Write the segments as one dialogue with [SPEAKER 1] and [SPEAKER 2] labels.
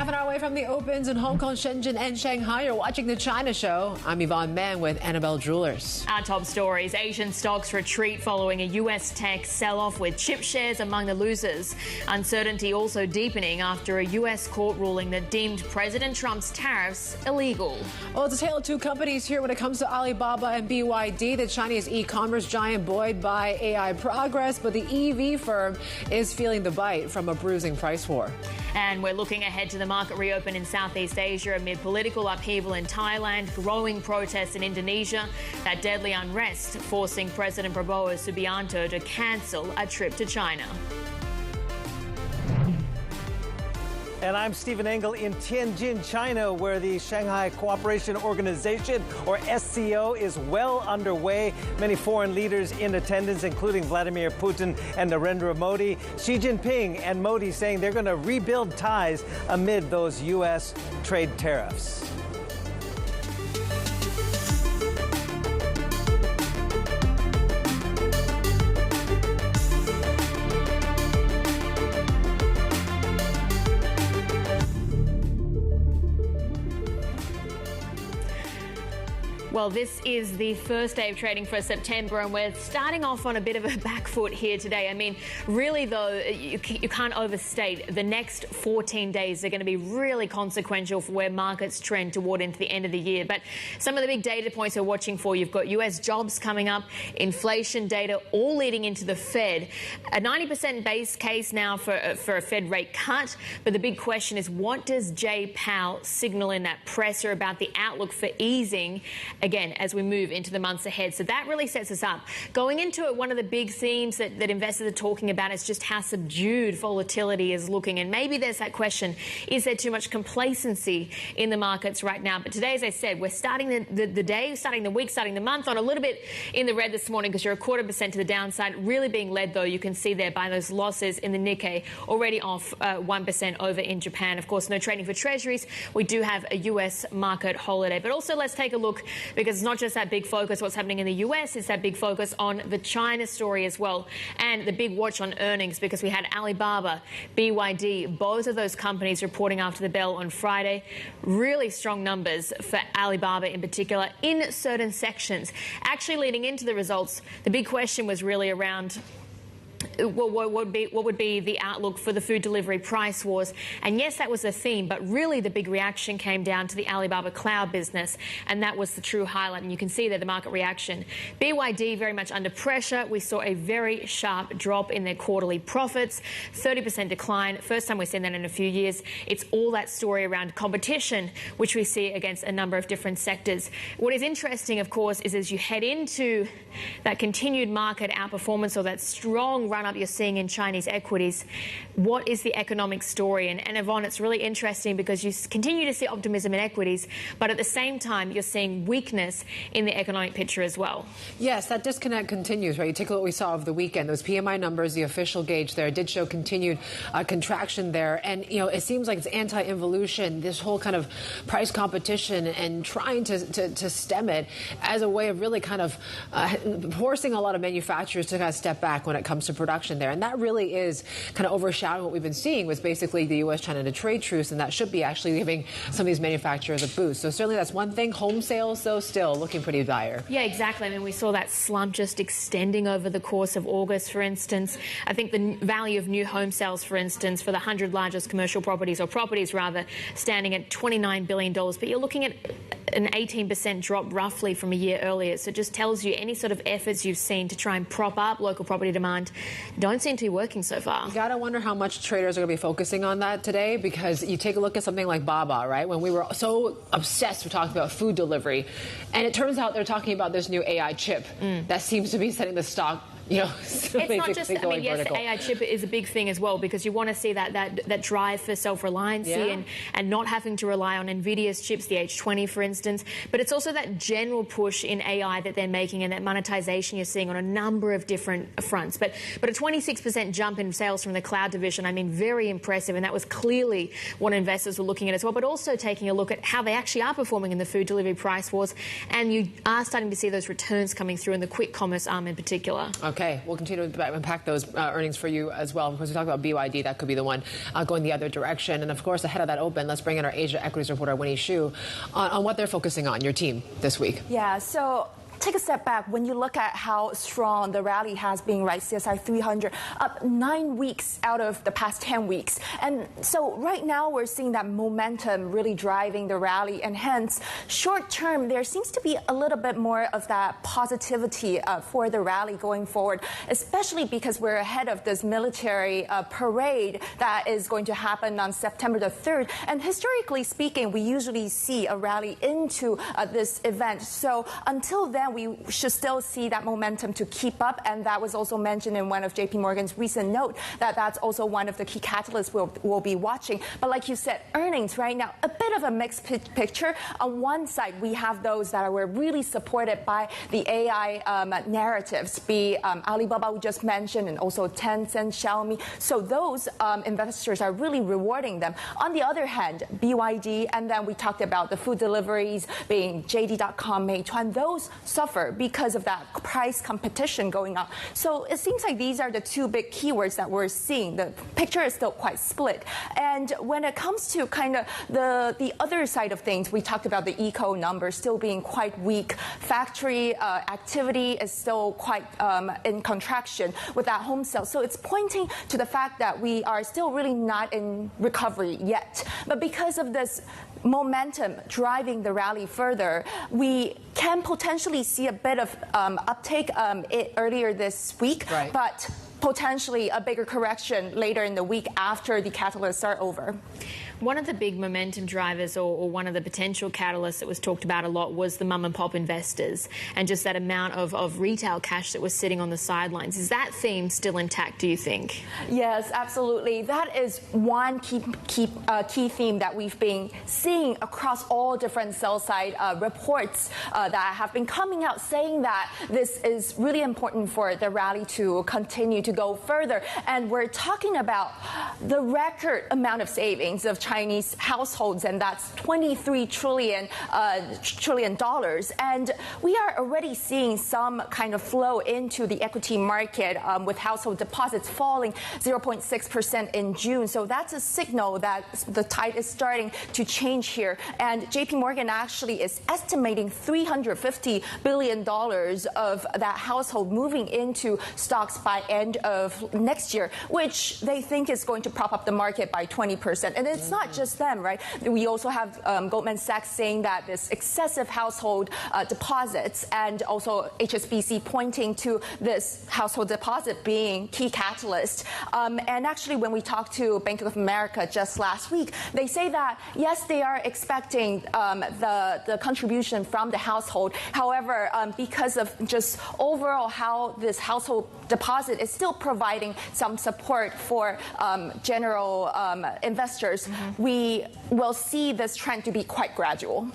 [SPEAKER 1] half an hour away from the Opens in Hong Kong, Shenzhen and Shanghai. You're watching The China Show. I'm Yvonne with Annabelle Droulers.
[SPEAKER 2] Our top stories. Asian stocks retreat following a US tech sell-off with chip shares among the losers. Uncertainty also deepening after a US court ruling that deemed President Trump's tariffs illegal.
[SPEAKER 1] Well, it's a tale of two companies here when it comes to Alibaba and BYD. The Chinese e-commerce giant buoyed by AI progress, but the EV firm is feeling the bite from a bruising price war.
[SPEAKER 2] And we're looking ahead to the market reopen in Southeast Asia amid political upheaval in Thailand, growing protests in Indonesia, that deadly unrest forcing President Prabowo Subianto to cancel a trip to China.
[SPEAKER 3] And I'm Stephen Engel in Tianjin, China, where the Shanghai Cooperation Organization, or SCO, is well underway. Many foreign leaders in attendance, including Vladimir Putin and Narendra Modi. Xi Jinping and Modi saying they're going to rebuild ties amid those U.S. trade tariffs.
[SPEAKER 2] Well, this is the first day of trading for September, and we're starting off on a bit of a back foot here today. I mean, really, though, you can't overstate the next 14 days are going to be really consequential for where markets trend toward into the end of the year. But some of the big data points we're watching for, you've got US jobs coming up, inflation data, all leading into the Fed. A 90% base case now for a Fed rate cut. But the big question is, what does Jay Powell signal in that presser about the outlook for easing again as we move into the months ahead? So that really sets us up. Going into it, one of the big themes that investors are talking about is just how subdued volatility is looking. And maybe there's that question, is there too much complacency in the markets right now? But today, as I said, we're starting the day, starting the week, starting the month on a little bit in the red this morning because you're 0.25% to the downside. Really being led, though, you can see there by those losses in the Nikkei, already off 1% over in Japan. Of course, no trading for treasuries. We do have a US market holiday. But also, let's take a look, because it's not just that big focus what's happening in the US, it's that big focus on the China story as well, and the big watch on earnings, because we had Alibaba, BYD, both of those companies reporting after the bell on Friday. Really strong numbers for Alibaba in particular in certain sections. Actually, leading into the results, the big question was really around what would be the outlook for the food delivery price wars. And yes, that was the theme, but really the big reaction came down to the Alibaba cloud business, and that was the true highlight. And you can see there the market reaction. BYD very much under pressure. We saw a very sharp drop in their quarterly profits, 30% decline. First time we've seen that in a few years. It's all that story around competition, which we see against a number of different sectors. What is interesting, of course, is as you head into that continued market outperformance or that strong run-up you're seeing in Chinese equities, what is the economic story? And Yvonne, it's really interesting because you continue to see optimism in equities, but at the same time, you're seeing weakness in the economic picture as well.
[SPEAKER 1] Yes, that disconnect continues, right? You take a look at what we saw over the weekend. Those PMI numbers, the official gauge there, did show continued contraction there. And, you know, it seems like it's anti-involution, this whole kind of price competition and trying to stem it as a way of really kind of forcing a lot of manufacturers to kind of step back when it comes to production there. And that really is kind of overshadowing what we've been seeing with basically the U.S.-China trade truce, and that should be actually giving some of these manufacturers a boost. So certainly that's one thing. Home sales, though, still looking pretty dire.
[SPEAKER 2] Yeah, exactly. I mean, we saw that slump just extending over the course of August, for instance. I think the value of new home sales, for instance, for the 100 largest commercial properties, or properties rather, standing at $29 billion. But you're looking at an 18% drop roughly from a year earlier. So it just tells you any sort of efforts you've seen to try and prop up local property demand don't seem to be working so far.
[SPEAKER 1] You got to wonder how much traders are going to be focusing on that today, because you take a look at something like Baba, right? When we were so obsessed with talking about food delivery, and it turns out they're talking about this new AI chip that seems to be setting the stock, you know,
[SPEAKER 2] it's not just, I mean, yes,
[SPEAKER 1] vertical.
[SPEAKER 2] AI chip is a big thing as well, because you want to see that drive for self-reliancy and not having to rely on NVIDIA's chips, the H20, for instance. But it's also that general push in AI that they're making and that monetization you're seeing on a number of different fronts. But a 26% jump in sales from the cloud division, I mean, very impressive. And that was clearly what investors were looking at as well, but also taking a look at how they actually are performing in the food delivery price wars. And you are starting to see those returns coming through in the quick commerce arm in particular.
[SPEAKER 1] Okay. Okay, we'll continue to unpack those earnings for you as well. Because we talked about BYD, that could be the one going the other direction. And of course, ahead of that open, let's bring in our Asia equities reporter, Winnie Shu, on what they're focusing on, your team, this week.
[SPEAKER 4] Yeah, so take a step back. When you look at how strong the rally has been, right, CSI 300 up 9 weeks out of the past 10 weeks. And so right now we're seeing that momentum really driving the rally, and hence short term there seems to be a little bit more of that positivity for the rally going forward, especially because we're ahead of this military parade that is going to happen on September the 3rd. And historically speaking, we usually see a rally into this event. So until then, we should still see that momentum to keep up, and that was also mentioned in one of JP Morgan's recent note that that's also one of the key catalysts we'll be watching. But like you said, earnings right now, a bit of a mixed picture. On one side, we have those that were really supported by the AI narratives, be Alibaba we just mentioned, and also Tencent, Xiaomi. So those investors are really rewarding them. On the other hand, BYD, and then we talked about the food deliveries being JD.com, Meituan, those suffer because of that price competition going on. So it seems like these are the two big keywords that we're seeing. The picture is still quite split. And when it comes to kind of the other side of things, we talked about the eco numbers still being quite weak. Factory activity is still quite in contraction with that home sale. So it's pointing to the fact that we are still really not in recovery yet. But because of this momentum driving the rally further, we can potentially see a bit of uptake earlier this week,
[SPEAKER 1] right,
[SPEAKER 4] but potentially a bigger correction later in the week after the catalysts are over.
[SPEAKER 2] One of the big momentum drivers, or one of the potential catalysts that was talked about a lot, was the mum and pop investors and just that amount of retail cash that was sitting on the sidelines. Is that theme still intact, do you think?
[SPEAKER 4] Yes, absolutely. That is one key theme that we've been seeing across all different sell-side reports that have been coming out, saying that this is really important for the rally to continue to go further. And we're talking about the record amount of savings of Chinese households, and that's $23 trillion. And we are already seeing some kind of flow into the equity market with household deposits falling 0.6% in June. So that's a signal that the tide is starting to change here. And JP Morgan actually is estimating $350 billion of that household moving into stocks by end of next year, which they think is going to prop up the market by 20%. And it's not just them, right? We also have Goldman Sachs saying that this excessive household deposits, and also HSBC pointing to this household deposit being key catalyst. And actually, when we talked to Bank of America just last week, they say that, yes, they are expecting the contribution from the household. However, because of just overall how this household deposit is still providing some support for general investors, we will see this trend to be quite gradual.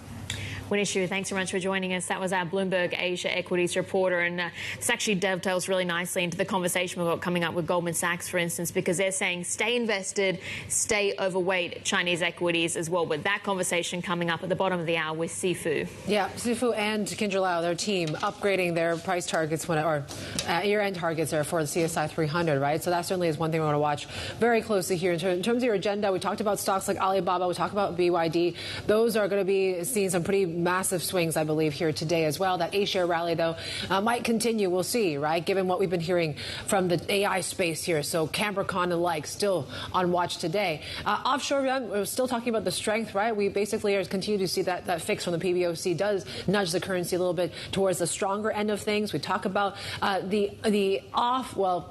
[SPEAKER 2] Winnie Shu, thanks so much for joining us. That was our Bloomberg Asia equities reporter, and this actually dovetails really nicely into the conversation we've got coming up with Goldman Sachs, for instance, because they're saying stay invested, stay overweight Chinese equities as well. But that conversation coming up at the bottom of the hour with Si Fu.
[SPEAKER 1] Yeah, Si Fu and Kindra Lau, their team, upgrading their price targets or year-end targets are for the CSI 300, right? So that certainly is one thing we want to watch very closely here. In terms of your agenda, we talked about stocks like Alibaba, we talked about BYD. Those are going to be seeing some pretty massive swings, I believe, here today as well. That A-share rally, though, might continue. We'll see, right? Given what we've been hearing from the AI space here. So Cambricon and the like still on watch today. Offshore, we're still talking about the strength, right? We basically are continue to see that fix from the PBOC does nudge the currency a little bit towards the stronger end of things. We talk about we're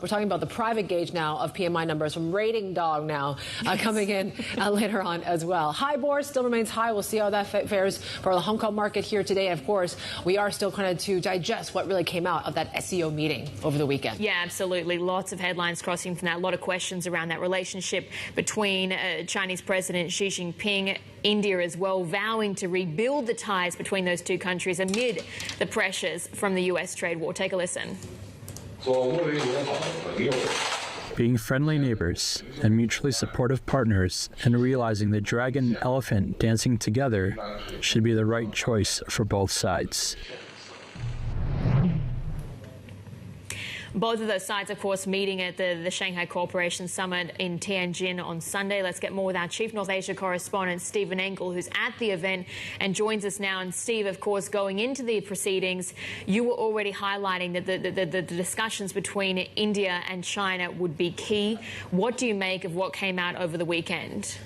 [SPEAKER 1] talking about the private gauge now of PMI numbers from Ratingdog now coming in later on as well. HIBOR still remains high. We'll see how that fares for the Hong Kong market here today. Of course, we are still kind of to digest what really came out of that SCO meeting over the weekend.
[SPEAKER 2] Yeah, absolutely. Lots of headlines crossing from that. A lot of questions around that relationship between Chinese President Xi Jinping, India as well, vowing to rebuild the ties between those two countries amid the pressures from the U.S. trade war. Take a listen.
[SPEAKER 5] Being friendly neighbors and mutually supportive partners, and realizing the dragon and elephant dancing together should be the right choice for both sides.
[SPEAKER 2] Both of those sides, of course, meeting at the Shanghai Cooperation Summit in Tianjin on Sunday. Let's get more with our Chief North Asia correspondent, Stephen Engel, who's at the event and joins us now. And Steve, of course, going into the proceedings, you were already highlighting that the discussions between India and China would be key. What do you make of what came out over the weekend?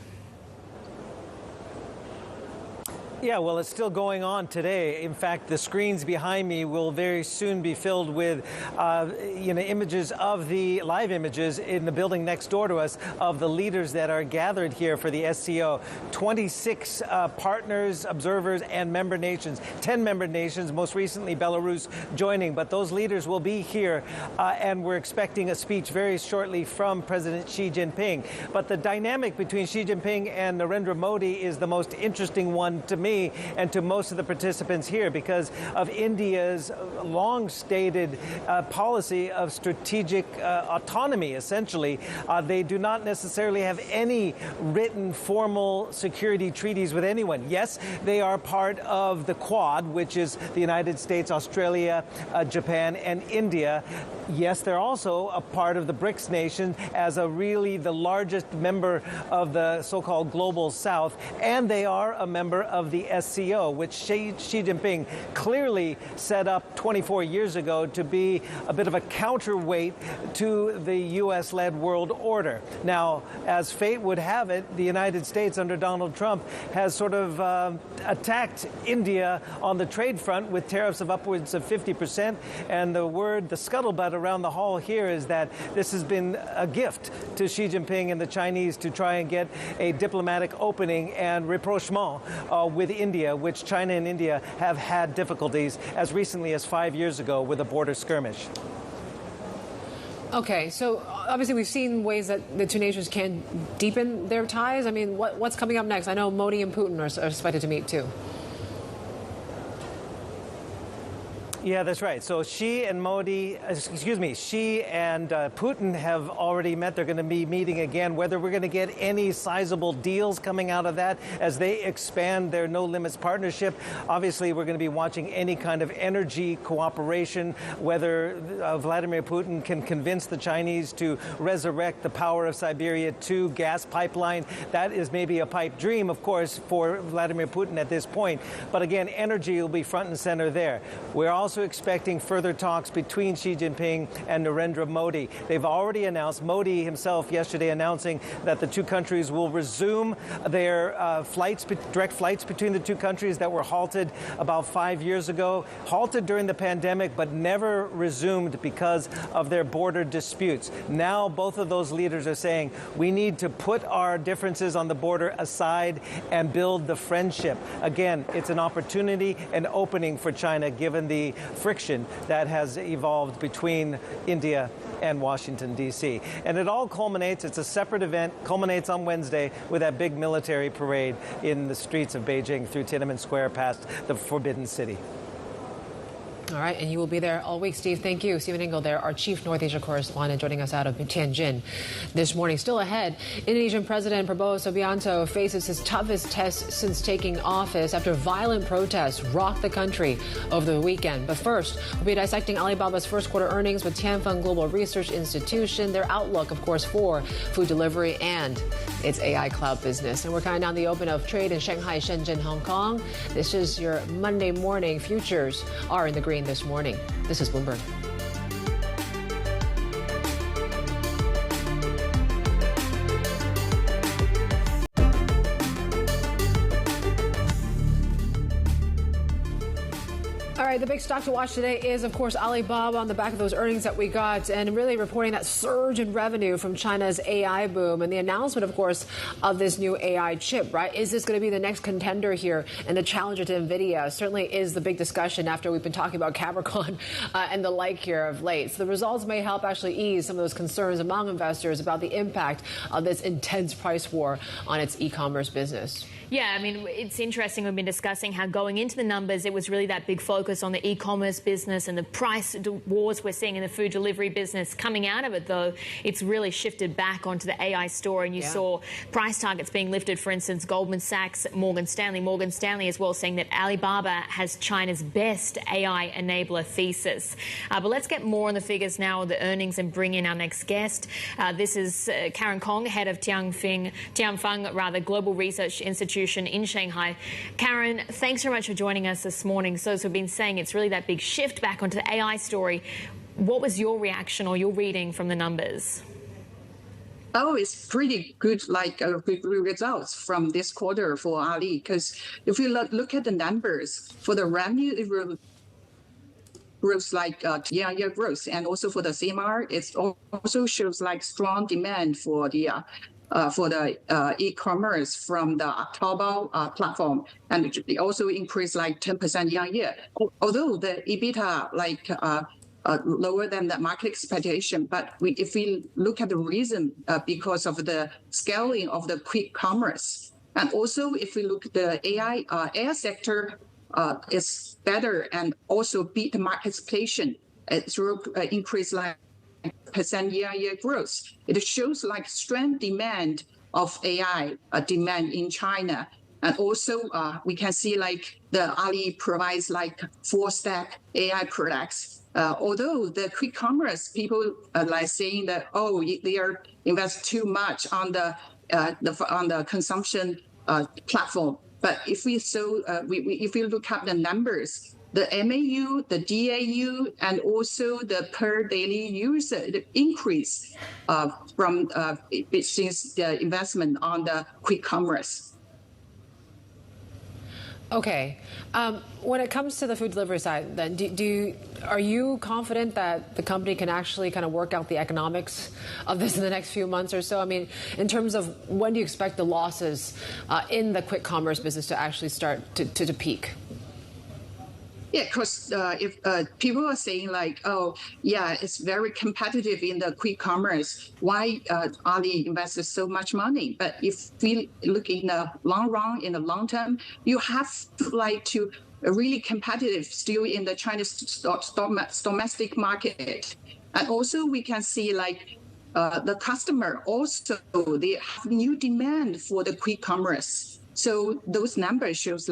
[SPEAKER 3] Yeah, well, it's still going on today. In fact, the screens behind me will very soon be filled with, images of the live images in the building next door to us of the leaders that are gathered here for the SCO. 26 partners, observers, and member nations. 10 member nations, most recently Belarus joining. But those leaders will be here, and we're expecting a speech very shortly from President Xi Jinping. But the dynamic between Xi Jinping and Narendra Modi is the most interesting one to me and to most of the participants here because of India's long-stated policy of strategic autonomy, essentially. They do not necessarily have any written formal security treaties with anyone. Yes, they are part of the Quad, which is the United States, Australia, Japan, and India. Yes, they're also a part of the BRICS nation as really the largest member of the so-called Global South, and they are a member of the SCO, which Xi Jinping clearly set up 24 years ago to be a bit of a counterweight to the U.S.-led world order. Now, as fate would have it, the United States under Donald Trump has sort of attacked India on the trade front with tariffs of upwards of 50%, and the scuttlebutt around the hall here is that this has been a gift to Xi Jinping and the Chinese to try and get a diplomatic opening and rapprochement with India, which China and India have had difficulties as recently as 5 years ago with a border skirmish.
[SPEAKER 1] Okay, so obviously we've seen ways that the two nations can deepen their ties. I mean, what's coming up next? I know Modi and Putin are expected to meet too.
[SPEAKER 3] Yeah, that's right. So Xi and Putin have already met. They're going to be meeting again. Whether we're going to get any sizable deals coming out of that as they expand their no limits partnership, obviously we're going to be watching any kind of energy cooperation, whether Vladimir Putin can convince the Chinese to resurrect the Power of Siberia 2 gas pipeline. That is maybe a pipe dream, of course, for Vladimir Putin at this point. But again, energy will be front and center there. We're also expecting further talks between Xi Jinping and Narendra Modi. They've already announced, Modi himself yesterday announcing that the two countries will resume their direct flights between the two countries that were halted about 5 years ago, halted during the pandemic, but never resumed because of their border disputes. Now both of those leaders are saying we need to put our differences on the border aside and build the friendship. Again, it's an opportunity, an opening for China, given the friction that has evolved between India and Washington, D.C. And it all culminates, it's a separate event, culminates on Wednesday with that big military parade in the streets of Beijing through Tiananmen Square past the Forbidden City.
[SPEAKER 1] All right, and you will be there all week, Steve. Thank you. Stephen Engel there, our chief North Asia correspondent, joining us out of Tianjin this morning. Still ahead, Indonesian President Prabowo Subianto faces his toughest test since taking office after violent protests rocked the country over the weekend. But first, we'll be dissecting Alibaba's first quarter earnings with Tianfeng Global Research Institution, their outlook, of course, for food delivery and its AI cloud business. And we're counting down the open of trade in Shanghai, Shenzhen, Hong Kong. This is your Monday morning. Futures are in the green this morning. This is Bloomberg. All right, the big stock to watch today is, of course, Alibaba on the back of those earnings that we got and really reporting that surge in revenue from China's AI boom and the announcement, of course, of this new AI chip, right? Is this going to be the next contender here and the challenger to NVIDIA? Certainly is the big discussion after we've been talking about Capricorn and the like here of late. So the results may help actually ease some of those concerns among investors about the impact of this intense price war on its e-commerce business.
[SPEAKER 2] Yeah, I mean, it's interesting. We've been discussing how going into the numbers, it was really that big focus focus on the e-commerce business and the price wars we're seeing in the food delivery business. Coming out of it, though, it's really shifted back onto the AI story, and you saw price targets being lifted. For instance, Goldman Sachs, Morgan Stanley as well, saying that Alibaba has China's best AI enabler thesis. But let's get more on the figures now of the earnings and bring in our next guest. This is Karin, head of Tianfeng, Global Research Institution in Shanghai. Karin, thanks very much for joining us this morning. So as we've been saying, it's really that big shift back onto the AI story. What was your reaction or your reading from the numbers?
[SPEAKER 6] Oh, it's pretty good, good results from this quarter for Ali. Because if you look at the numbers for the revenue, it grows year-on-year growth, and also for the CMR, it also shows strong demand for the e-commerce from the Taobao platform, and it also increased 10% year-on-year. Although the EBITDA lower than the market expectation, but if we look at the reason, because of the scaling of the quick commerce, and also if we look at the AI sector is better and also beat the market expectation. It's increased percent year-on-year growth. It shows strong demand of AI demand in China. And also we can see the Ali provides full stack AI products. Although the quick commerce people are saying that they are invest too much on the consumption platform. But if we look at the numbers, the MAU, the DAU, and also the per daily user, it increased from since the investment on the quick commerce.
[SPEAKER 1] Okay. When it comes to the food delivery side, then are you confident that the company can actually kind of work out the economics of this in the next few months or so? I mean, in terms of when do you expect the losses in the quick commerce business to actually start to peak?
[SPEAKER 6] Yeah, because if people are saying it's very competitive in the quick commerce, why Ali invested so much money? But if we look in the long run, in the long term, you have to really competitive still in the Chinese domestic market. And also we can see the customer also, they have new demand for the quick commerce. So those numbers shows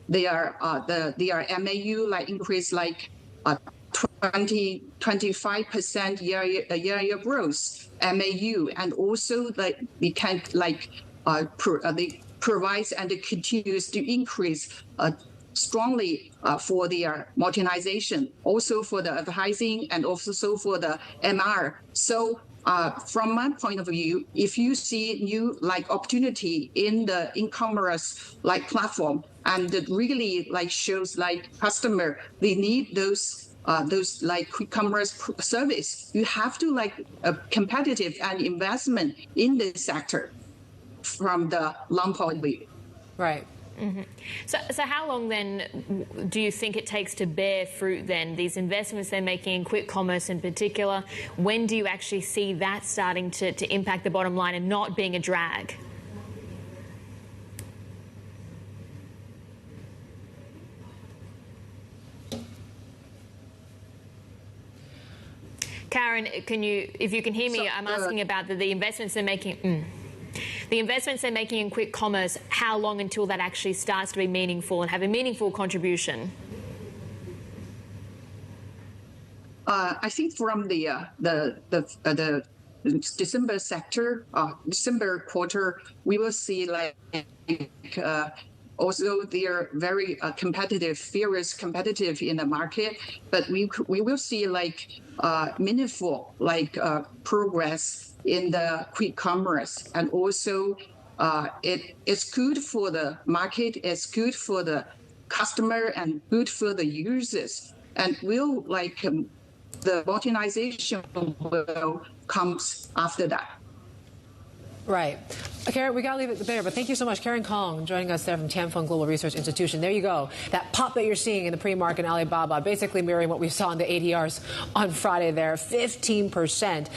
[SPEAKER 6] their MAU increase 25% year growth MAU, and also we can they provides and it continues to increase strongly for their monetization, also for the advertising and also for the MR. So from my point of view, if you see new opportunity in the e-commerce platform, and it really shows customer they need those quick commerce service, you have to competitive and investment in this sector from the long point of view.
[SPEAKER 1] Right.
[SPEAKER 2] Mm-hmm. So how long then do you think it takes to bear fruit then, these investments they're making in quick commerce in particular? When do you actually see that starting to impact the bottom line and not being a drag? Karin, if you can hear me, I'm asking about the investments they're making. The investments they're making in quick commerce, how long until that actually starts to be meaningful and have a meaningful contribution?
[SPEAKER 6] I think from the December sector, December quarter, we will see also they are very competitive, fierce competitive in the market, but we will see meaningful progress in the quick commerce, and also it's good for the market, it's good for the customer, and good for the users, and will the monetization will comes after that.
[SPEAKER 1] Right. Karin, we got to leave it there, but thank you so much. Karin Kong joining us there from Tianfeng Global Research Institution. There you go. That pop that you're seeing in the pre-market in Alibaba, basically mirroring what we saw in the ADRs on Friday there, 15%.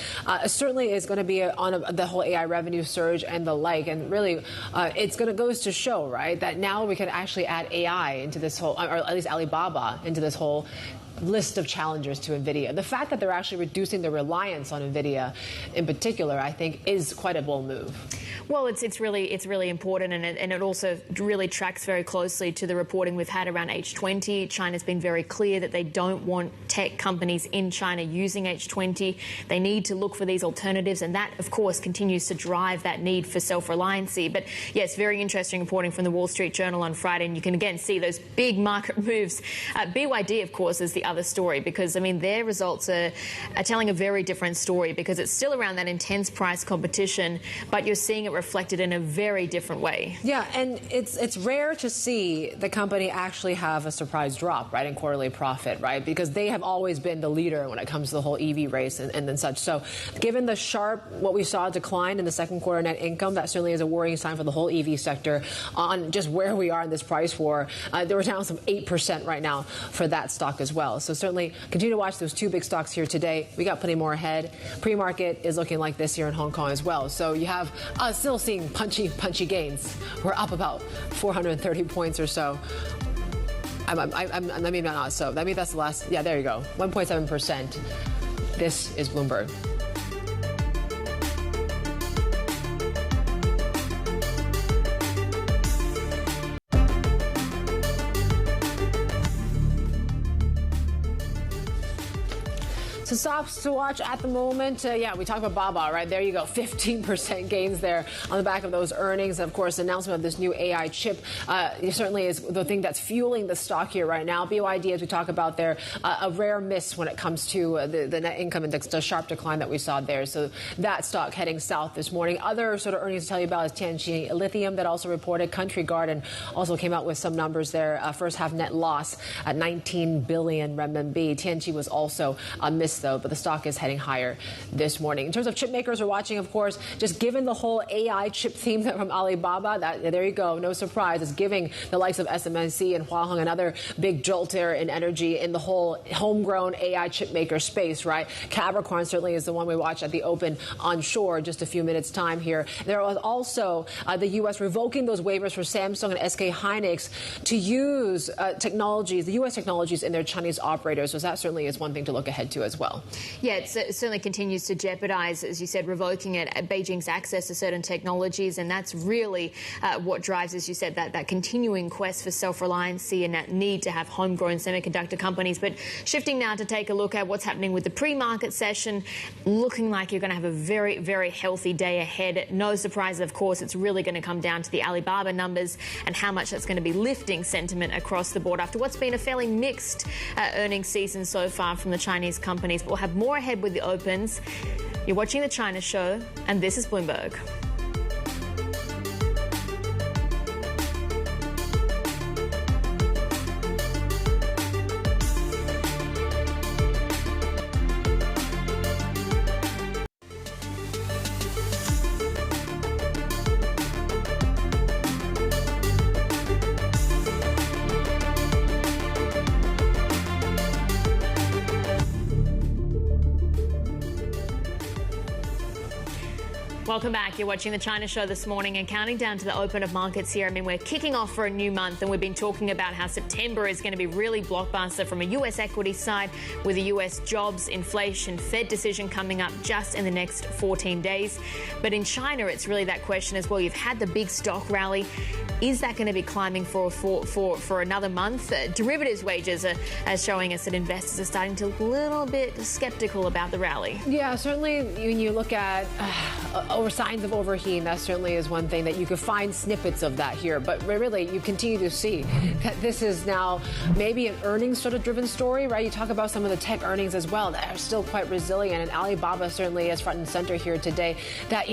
[SPEAKER 1] Certainly is going to be on the whole AI revenue surge and the like. And really, it's going to goes to show, right, that now we can actually add AI into this whole, or at least Alibaba, into this whole list of challengers to NVIDIA. The fact that they're actually reducing their reliance on NVIDIA in particular, I think, is quite a bold move.
[SPEAKER 2] Well, it's really important, and it also really tracks very closely to the reporting we've had around H20. China's been very clear that they don't want tech companies in China using H20. They need to look for these alternatives, and that, of course, continues to drive that need for self-reliancy. But yes, very interesting reporting from the Wall Street Journal on Friday, and you can again see those big market moves. BYD, of course, is the other story, because I mean their results are telling a very different story, because it's still around that intense price competition, but you're seeing it reflected in a very different way.
[SPEAKER 1] Yeah, and it's rare to see the company actually have a surprise drop, right, in quarterly profit, right, because they have always been the leader when it comes to the whole EV race and such. So given the sharp, what we saw decline in the second quarter net income, that certainly is a worrying sign for the whole EV sector on just where we are in this price war. There was down some 8% right now for that stock as well. So certainly continue to watch those two big stocks here today. We got plenty more ahead. Pre-market is looking like this here in Hong Kong as well. So you have still seeing punchy gains. We're up about 430 points or so. I mean, not so. I mean, that's the last. Yeah, there you go. 1.7%. This is Bloomberg. So stocks to watch at the moment. Yeah, we talked about Baba, right? There you go. 15% gains there on the back of those earnings. And of course, the announcement of this new AI chip certainly is the thing that's fueling the stock here right now. BYD, as we talk about there, a rare miss when it comes to the net income index, the sharp decline that we saw there. So that stock heading south this morning. Other sort of earnings to tell you about is Tianjin Lithium that also reported. Country Garden also came out with some numbers there. First half net loss at 19 billion renminbi. Tianjin was also a miss, though, but the stock is heading higher this morning. In terms of chip makers, we're watching, of course, just given the whole AI chip theme from Alibaba, there you go, no surprise. It's giving the likes of SMIC and Huaheng another big jolt there in energy in the whole homegrown AI chip maker space, right? Capricorn certainly is the one we watch at the open onshore just a few minutes time here. There was also the U.S. revoking those waivers for Samsung and SK Hynix to use technologies, the U.S. technologies in their Chinese operators. So that certainly is one thing to look ahead to as well.
[SPEAKER 2] Yeah, it certainly continues to jeopardize, as you said, revoking Beijing's access to certain technologies, and that's really what drives, as you said, that continuing quest for self-reliancy and that need to have homegrown semiconductor companies. But shifting now to take a look at what's happening with the pre-market session, looking like you're going to have a very, very healthy day ahead. No surprise, of course, it's really going to come down to the Alibaba numbers and how much that's going to be lifting sentiment across the board after what's been a fairly mixed earnings season so far from the Chinese companies. But we'll have more ahead with the opens. You're watching The China Show, and this is Bloomberg. Welcome back. You're watching The China Show this morning and counting down to the open of markets here. I mean, we're kicking off for a new month and we've been talking about how September is going to be really blockbuster from a U.S. equity side with the U.S. jobs, inflation, Fed decision coming up just in the next 14 days. But in China, it's really that question as well. You've had the big stock rally. Is that going to be climbing for another month? Derivatives wages are showing us that investors are starting to a little bit skeptical about the rally.
[SPEAKER 1] Yeah, certainly when you look at signs of overheating, that certainly is one thing that you could find snippets of that here. But really, you continue to see that this is now maybe an earnings sort of driven story, right? You talk about some of the tech earnings as well that are still quite resilient, and Alibaba certainly is front and center here today. That,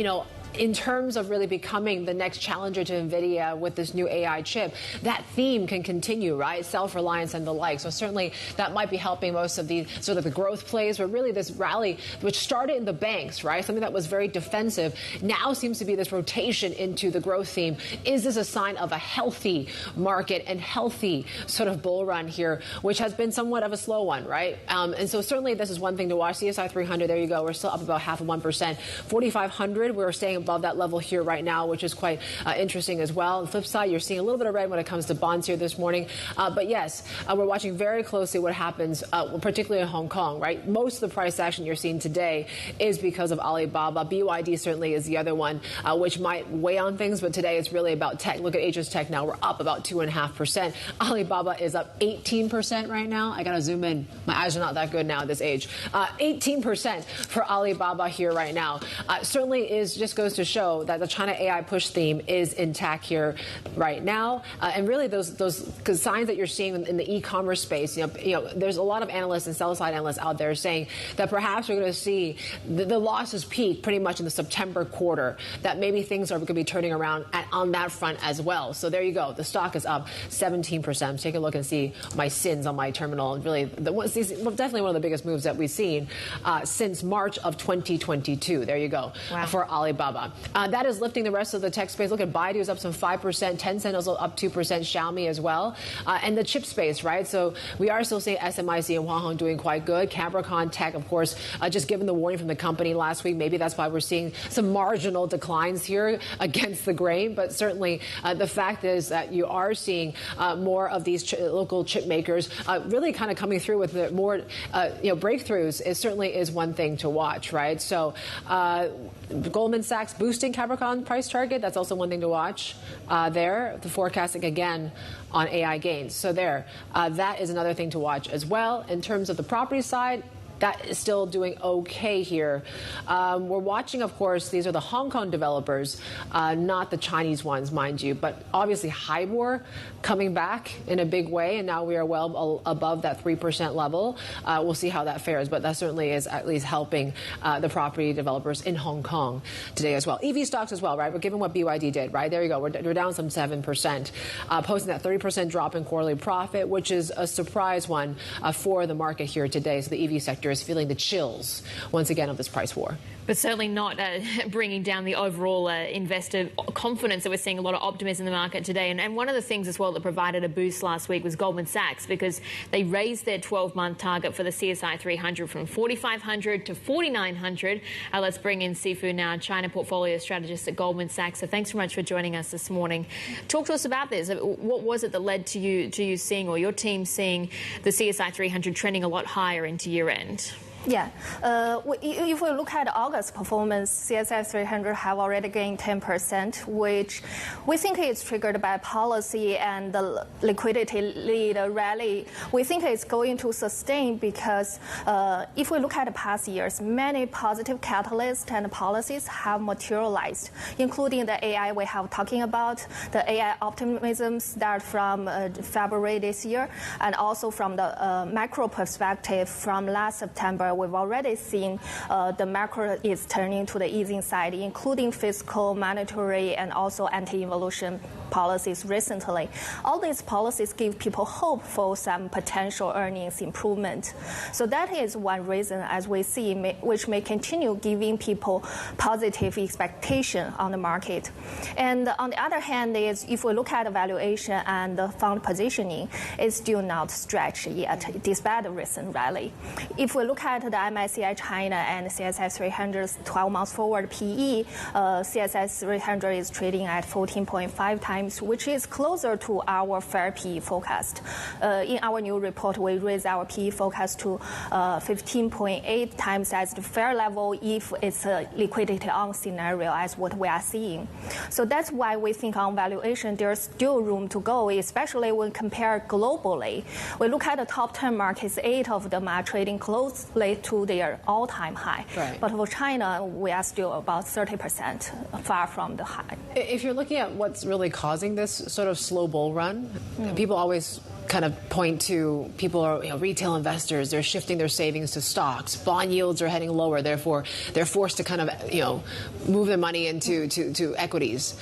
[SPEAKER 1] in terms of really becoming the next challenger to NVIDIA with this new AI chip, that theme can continue, right? Self-reliance and the like. So certainly that might be helping most of the sort of the growth plays, but really this rally, which started in the banks, right? Something that was very defensive, now seems to be this rotation into the growth theme. Is this a sign of a healthy market and healthy sort of bull run here, which has been somewhat of a slow one, right? And so certainly this is one thing to watch. CSI 300, there you go. We're still up about 0.5%. 4,500, we're staying above that level here right now, which is quite interesting as well. On the flip side, you're seeing a little bit of red when it comes to bonds here this morning. But yes, we're watching very closely what happens, particularly in Hong Kong, right? Most of the price action you're seeing today is because of Alibaba. BYD certainly is the other one, which might weigh on things, but today it's really about tech. Look at Asia's tech now. We're up about 2.5%. Alibaba is up 18% right now. I got to zoom in. My eyes are not that good now at this age. 18% for Alibaba here right now. Certainly just goes to show that the China AI push theme is intact here right now. And really those signs that you're seeing in the e-commerce space, you know, there's a lot of analysts and sell-side analysts out there saying that perhaps we're going to see the losses peak pretty much in the September quarter, that maybe things are going to be turning around on that front as well. So there you go. The stock is up 17%. Take a look and see my sins on my terminal. Really, definitely one of the biggest moves that we've seen since March of 2022. There you go. Wow. For Alibaba. That is lifting the rest of the tech space. Look at Baidu is up some 5%. Tencent is up 2%. Xiaomi as well. And the chip space, right? So we are still seeing SMIC and Huahong doing quite good. Capricorn Tech, of course, just given the warning from the company last week, maybe that's why we're seeing some marginal declines here against the grain. But certainly the fact is that you are seeing more of these local chip makers really kind of coming through with more breakthroughs. It certainly is one thing to watch, right? So Goldman Sachs boosting Capricorn price target. That's also one thing to watch there. The forecasting again on AI gains. So that is another thing to watch as well. In terms of the property side, that is still doing okay here. We're watching, of course, these are the Hong Kong developers, not the Chinese ones, mind you. But obviously, HIBOR coming back in a big way, and now we are well above that 3% level. We'll see how that fares, but that certainly is at least helping the property developers in Hong Kong today as well. EV stocks as well, right? But given what BYD did, right? There you go. We're down some 7%, posting that 30% drop in quarterly profit, which is a surprise one for the market here today. So the EV sector is feeling the chills once again of this price war.
[SPEAKER 2] But certainly not bringing down the overall investor confidence that we're seeing a lot of optimism in the market today. And one of the things as well that provided a boost last week was Goldman Sachs, because they raised their 12-month target for the CSI 300 from 4,500 to 4,900. Let's bring in Si Fu now, China portfolio strategist at Goldman Sachs. So thanks so much for joining us this morning. Talk to us about this. What was it that led to you seeing, or your team seeing, the CSI 300 trending a lot higher into year end?
[SPEAKER 4] Yeah. If we look at August performance, CSI 300 have already gained 10%, which we think is triggered by policy and the liquidity lead rally. We think it's going to sustain because if we look at the past years, many positive catalysts and policies have materialized, including the AI we have talking about, the AI optimism start from February this year, and also from the macro perspective from last September. We've already seen the macro is turning to the easing side, including fiscal, monetary, and also anti-involution policies recently. All these policies give people hope for some potential earnings improvement. So that is one reason, as we see, which may continue giving people positive expectation on the market. And on the other hand, is if we look at the valuation and the fund positioning, it's still not stretched yet, despite the recent rally. If we look at the MSCI China and CSI 300's 12 months forward PE, CSI 300 is trading at 14.5 times, which is closer to our fair PE forecast. In our new report, we raised our PE forecast to 15.8 times as the fair level if it's a liquidity on scenario as what we are seeing. So that's why we think on valuation there's still room to go, especially when compared globally. We look at the top 10 markets, 8 of them are trading closely to their all-time high. Right. But for China, we are still about 30% far from the high.
[SPEAKER 1] If you're looking at what's really causing this sort of slow bull run, people always kind of point to people are, retail investors, they're shifting their savings to stocks. Bond yields are heading lower, therefore they're forced to kind of, move their money into to equities.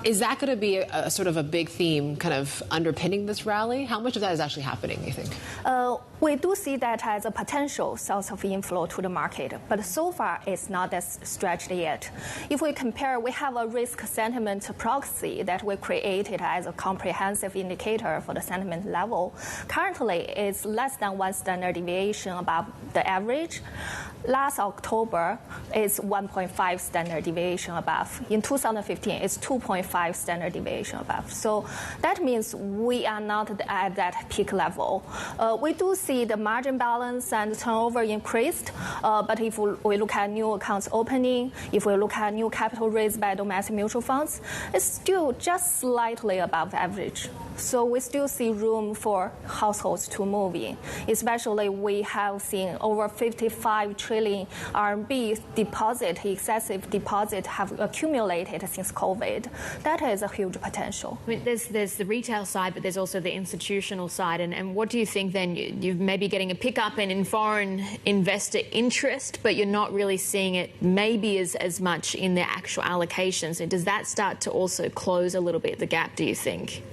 [SPEAKER 1] Is that going to be a sort of a big theme kind of underpinning this rally? How much of that is actually happening, you think?
[SPEAKER 4] We do see that as a potential source of inflow to the market, but so far it's not as stretched yet. If we compare, we have a risk sentiment proxy that we created as a comprehensive indicator for the sentiment level. Currently, it's less than 1 standard deviation above the average. Last October, it's 1.5 standard deviation above. In 2015, it's 2.5 standard deviation above. So that means we are not at that peak level. We do see the margin balance and turnover increased, but if we look at new accounts opening, if we look at new capital raised by domestic mutual funds, it's still just slightly above average. So we still see room for households to move in. Especially we have seen over 55 trillion RMB deposit, excessive deposit have accumulated since COVID. That is a huge potential.
[SPEAKER 2] I mean, there's the retail side, but there's also the institutional side. And what do you think then? You're maybe getting a pickup in foreign investor interest, but you're not really seeing it maybe as much in their actual allocations. And does that start to also close a little bit the gap, do you think?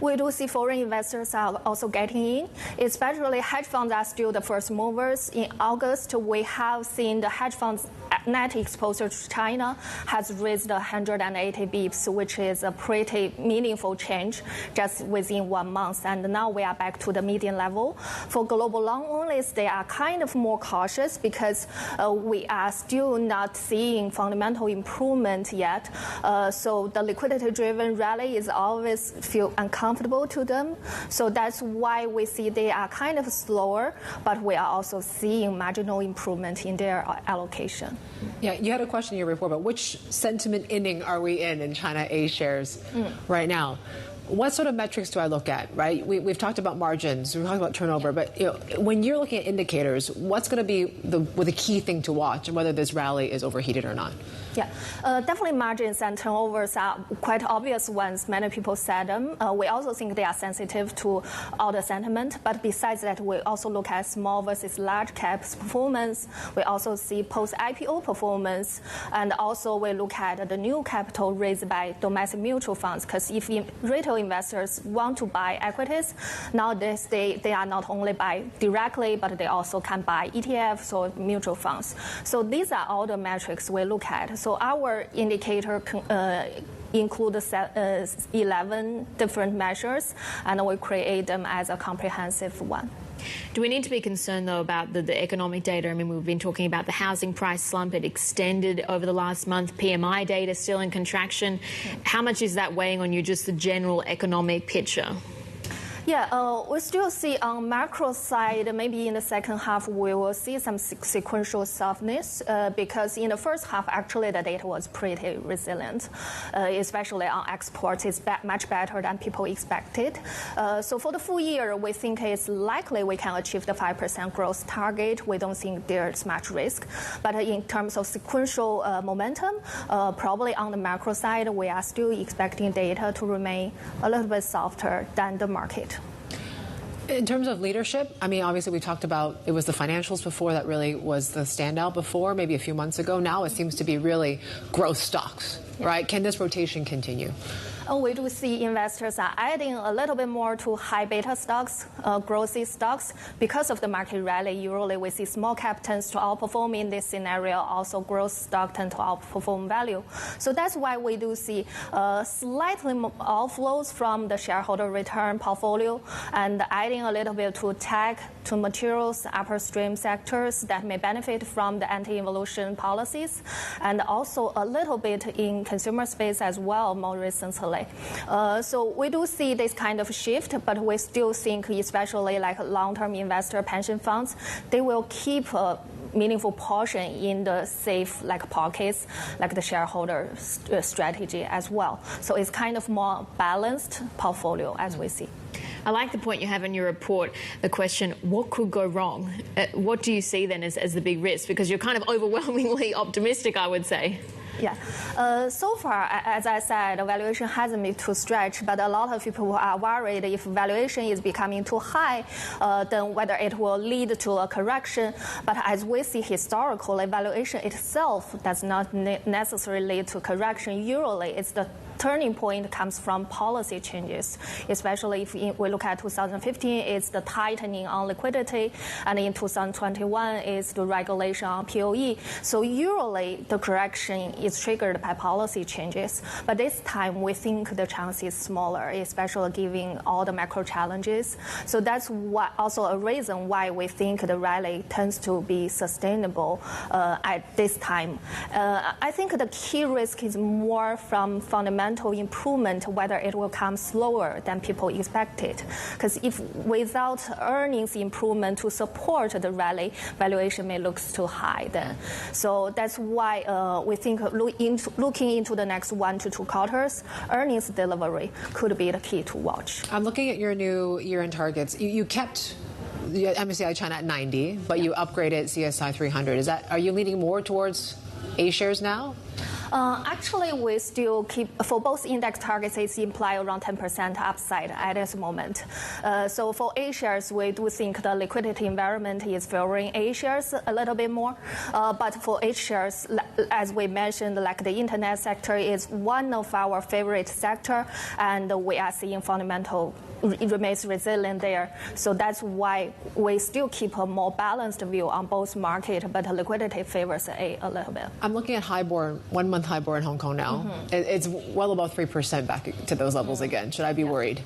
[SPEAKER 4] We do see foreign investors are also getting in, especially hedge funds are still the first movers. In August, we have seen the hedge funds net exposure to China has raised 180 bips, which is a pretty meaningful change just within 1 month. And now we are back to the median level. For global long onlys, they are kind of more cautious because we are still not seeing fundamental improvement yet. So the liquidity-driven rally is always feel uncomfortable to them. So that's why we see they are kind of slower, but we are also seeing marginal improvement in their allocation.
[SPEAKER 1] Yeah, you had a question in your report about which sentiment inning are we in China A shares right now? What sort of metrics do I look at, right? We've talked about margins, we've talked about turnover, but when you're looking at indicators, what's going to be the key thing to watch and whether this rally is overheated or not?
[SPEAKER 4] Yeah, definitely margins and turnovers are quite obvious ones. Many people said them. We also think they are sensitive to all the sentiment. But besides that, we also look at small versus large caps performance. We also see post-IPO performance. And also we look at the new capital raised by domestic mutual funds. Because if retail investors want to buy equities, nowadays they are not only buy directly, but they also can buy ETFs or mutual funds. So these are all the metrics we look at. So our indicator include 11 different measures, and we create them as a comprehensive one.
[SPEAKER 2] Do we need to be concerned, though, about the economic data? I mean, we've been talking about the housing price slump. It extended over the last month. PMI data still in contraction. How much is that weighing on you, just the general economic picture?
[SPEAKER 4] Yeah, we still see on macro side, maybe in the second half, we will see some sequential softness because in the first half, actually, the data was pretty resilient, especially on exports. It's much better than people expected. So for the full year, we think it's likely we can achieve the 5% growth target. We don't think there's much risk. But in terms of sequential momentum, probably on the macro side, we are still expecting data to remain a little bit softer than the market.
[SPEAKER 1] In terms of leadership, I mean, obviously we talked about it was the financials before that really was the standout before, maybe a few months ago. Now it seems to be really growth stocks, right? Can this rotation continue?
[SPEAKER 4] We do see investors are adding a little bit more to high beta stocks, growthy stocks. Because of the market rally, usually we see small cap tends to outperform in this scenario. Also, growth stock tend to outperform value. So that's why we do see slightly outflows from the shareholder return portfolio and adding a little bit to tech, to materials, upstream sectors that may benefit from the anti-involution policies, and also a little bit in consumer space as well more recently. So we do see this kind of shift, but we still think, especially like long-term investor pension funds, they will keep a meaningful portion in the safe pockets, like the shareholder strategy as well. So it's kind of more balanced portfolio as we see.
[SPEAKER 2] I like the point you have in your report, the question, what could go wrong? What do you see then as the big risk? Because you're kind of overwhelmingly optimistic, I would say.
[SPEAKER 4] Yeah. So far, as I said, the valuation hasn't been too stretched, but a lot of people are worried if valuation is becoming too high, then whether it will lead to a correction. But as we see historically, valuation itself does not necessarily lead to correction. Usually, it's the turning point comes from policy changes, especially if we look at 2015, it's the tightening on liquidity, and in 2021, it's the regulation on POE. So usually the correction is triggered by policy changes, but this time we think the chance is smaller, especially given all the macro challenges. So that's also a reason why we think the rally tends to be sustainable at this time. I think the key risk is more from fundamental improvement, whether it will come slower than people expected. Because if without earnings improvement to support the rally, valuation may look too high then. So that's why we think looking into the next 1 to 2 quarters, earnings delivery could be the key to watch.
[SPEAKER 1] I'm looking at your new year-end targets. You kept the MSCI China at 90, but you upgraded CSI 300. Are you leaning more towards A shares now?
[SPEAKER 4] Actually, we still keep, for both index targets, it's imply around 10% upside at this moment. So for A shares, we do think the liquidity environment is favoring A shares a little bit more. But for H shares, as we mentioned, like the internet sector is one of our favorite sector, and we are seeing fundamental it remains resilient there. So that's why we still keep a more balanced view on both market, but liquidity favors A a little bit.
[SPEAKER 1] I'm looking at HIBOR, 1-month HIBOR in Hong Kong now. It's well above 3% back to those levels again. Should I be worried?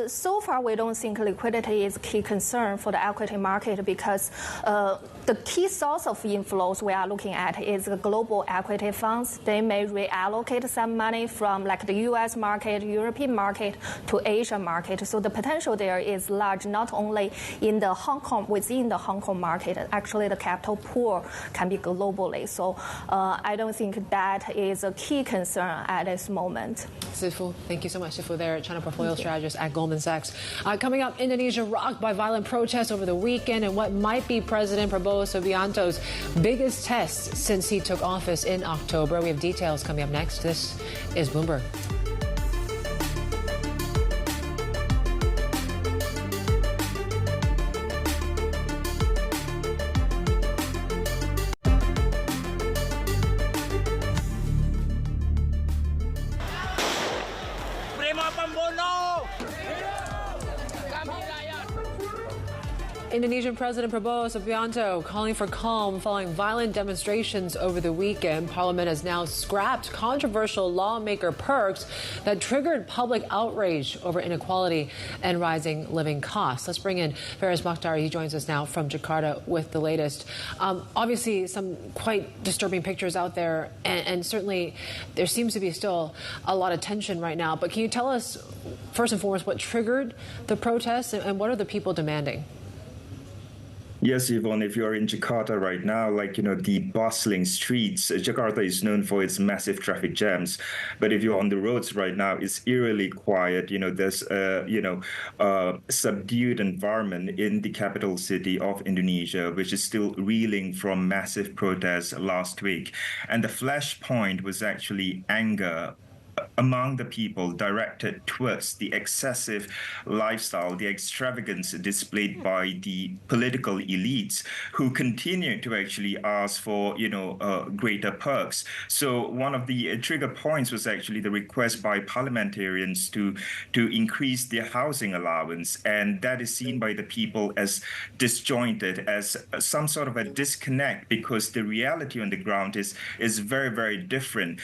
[SPEAKER 4] So far, we don't think liquidity is a key concern for the equity market because the key source of inflows we are looking at is the global equity funds. They may reallocate some money from like the U.S. market, European market to Asia market. So the potential there is large, not only in the within the Hong Kong market. Actually, the capital pool can be globally. So I don't think that is a key concern at this moment.
[SPEAKER 1] Si Fu, thank you so much. Si Fu there, China portfolio strategist at Goldman Sachs. Coming up, Indonesia rocked by violent protests over the weekend and what might be President Prabowo Subianto's biggest test since he took office in October. We have details coming up next. This is Bloomberg. Indonesian President Prabowo Subianto calling for calm following violent demonstrations over the weekend. Parliament has now scrapped controversial lawmaker perks that triggered public outrage over inequality and rising living costs. Let's bring in Faris Mokhtar. He joins us now from Jakarta with the latest. Obviously, some quite disturbing pictures out there, and certainly there seems to be still a lot of tension right now. But can you tell us, first and foremost, what triggered the protests and what are the people demanding?
[SPEAKER 7] Yes, Yvonne, if you're in Jakarta right now, the bustling streets, Jakarta is known for its massive traffic jams. But if you're on the roads right now, it's eerily quiet. There's a subdued environment in the capital city of Indonesia, which is still reeling from massive protests last week. And the flashpoint was actually anger among the people directed towards the excessive lifestyle, the extravagance displayed by the political elites who continue to actually ask for, greater perks. So one of the trigger points was actually the request by parliamentarians to increase their housing allowance. And that is seen by the people as disjointed, as some sort of a disconnect, because the reality on the ground is very, very different.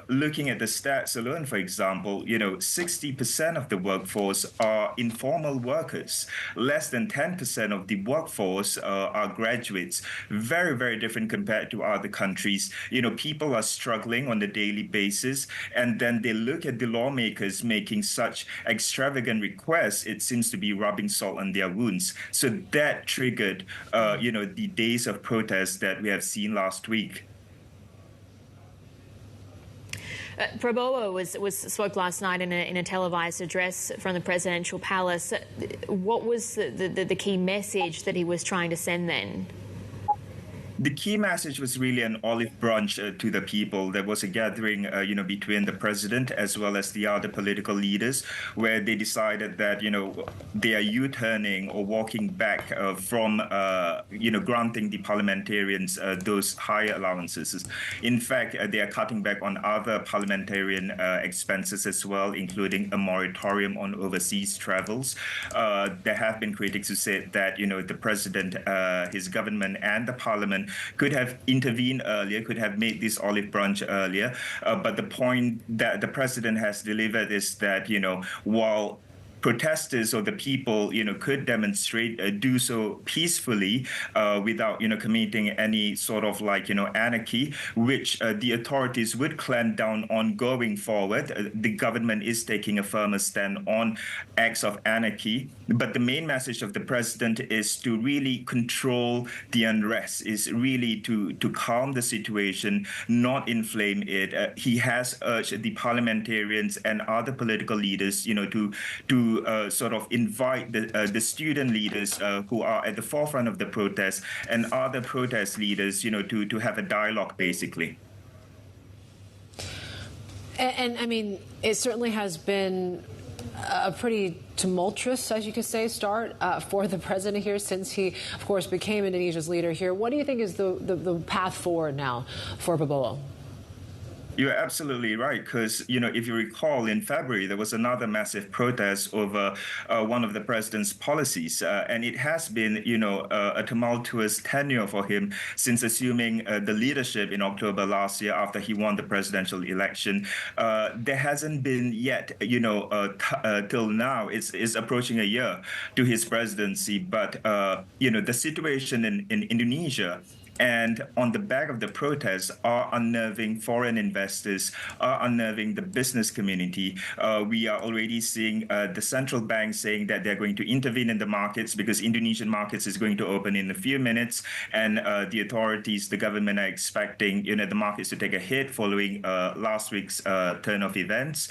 [SPEAKER 7] Looking at the stats alone, for example, 60% of the workforce are informal workers. Less than 10% of the workforce are graduates. Very, very different compared to other countries. People are struggling on a daily basis, and then they look at the lawmakers making such extravagant requests. It seems to be rubbing salt on their wounds. So that triggered, the days of protest that we have seen last week.
[SPEAKER 2] Prabowo spoke last night in a televised address from the presidential palace. What was the key message that he was trying to send then?
[SPEAKER 7] the key message was really an olive branch to the people. There was a gathering, between the president as well as the other political leaders, where they decided that, they are U-turning or walking back from, granting the parliamentarians those higher allowances. In fact, they are cutting back on other parliamentarian expenses as well, including a moratorium on overseas travels. There have been critics who said that, the president, his government and the parliament could have intervened earlier, could have made this olive branch earlier. But the point that the president has delivered is that, while protesters or the people, could demonstrate, do so peacefully without, committing any sort of anarchy, which the authorities would clamp down on going forward. The government is taking a firmer stand on acts of anarchy. But the main message of the president is to really control the unrest, is really to calm the situation, not inflame it. He has urged the parliamentarians and other political leaders, to sort of invite the student leaders who are at the forefront of the protest and other protest leaders, to have a dialogue, basically.
[SPEAKER 1] And I mean, it certainly has been a pretty tumultuous, as you could say, start for the president here since he, of course, became Indonesia's leader here. What do you think is the path forward now for Prabowo?
[SPEAKER 7] You're absolutely right, because, if you recall, in February, there was another massive protest over one of the president's policies. And it has been, a tumultuous tenure for him since assuming the leadership in October last year after he won the presidential election. There hasn't been yet, till now, it's approaching a year to his presidency. But, the situation in Indonesia and on the back of the protests are unnerving foreign investors, are unnerving the business community. We are already seeing the central bank saying that they're going to intervene in the markets because Indonesian markets is going to open in a few minutes. And the authorities, the government are expecting, the markets to take a hit following last week's turn of events.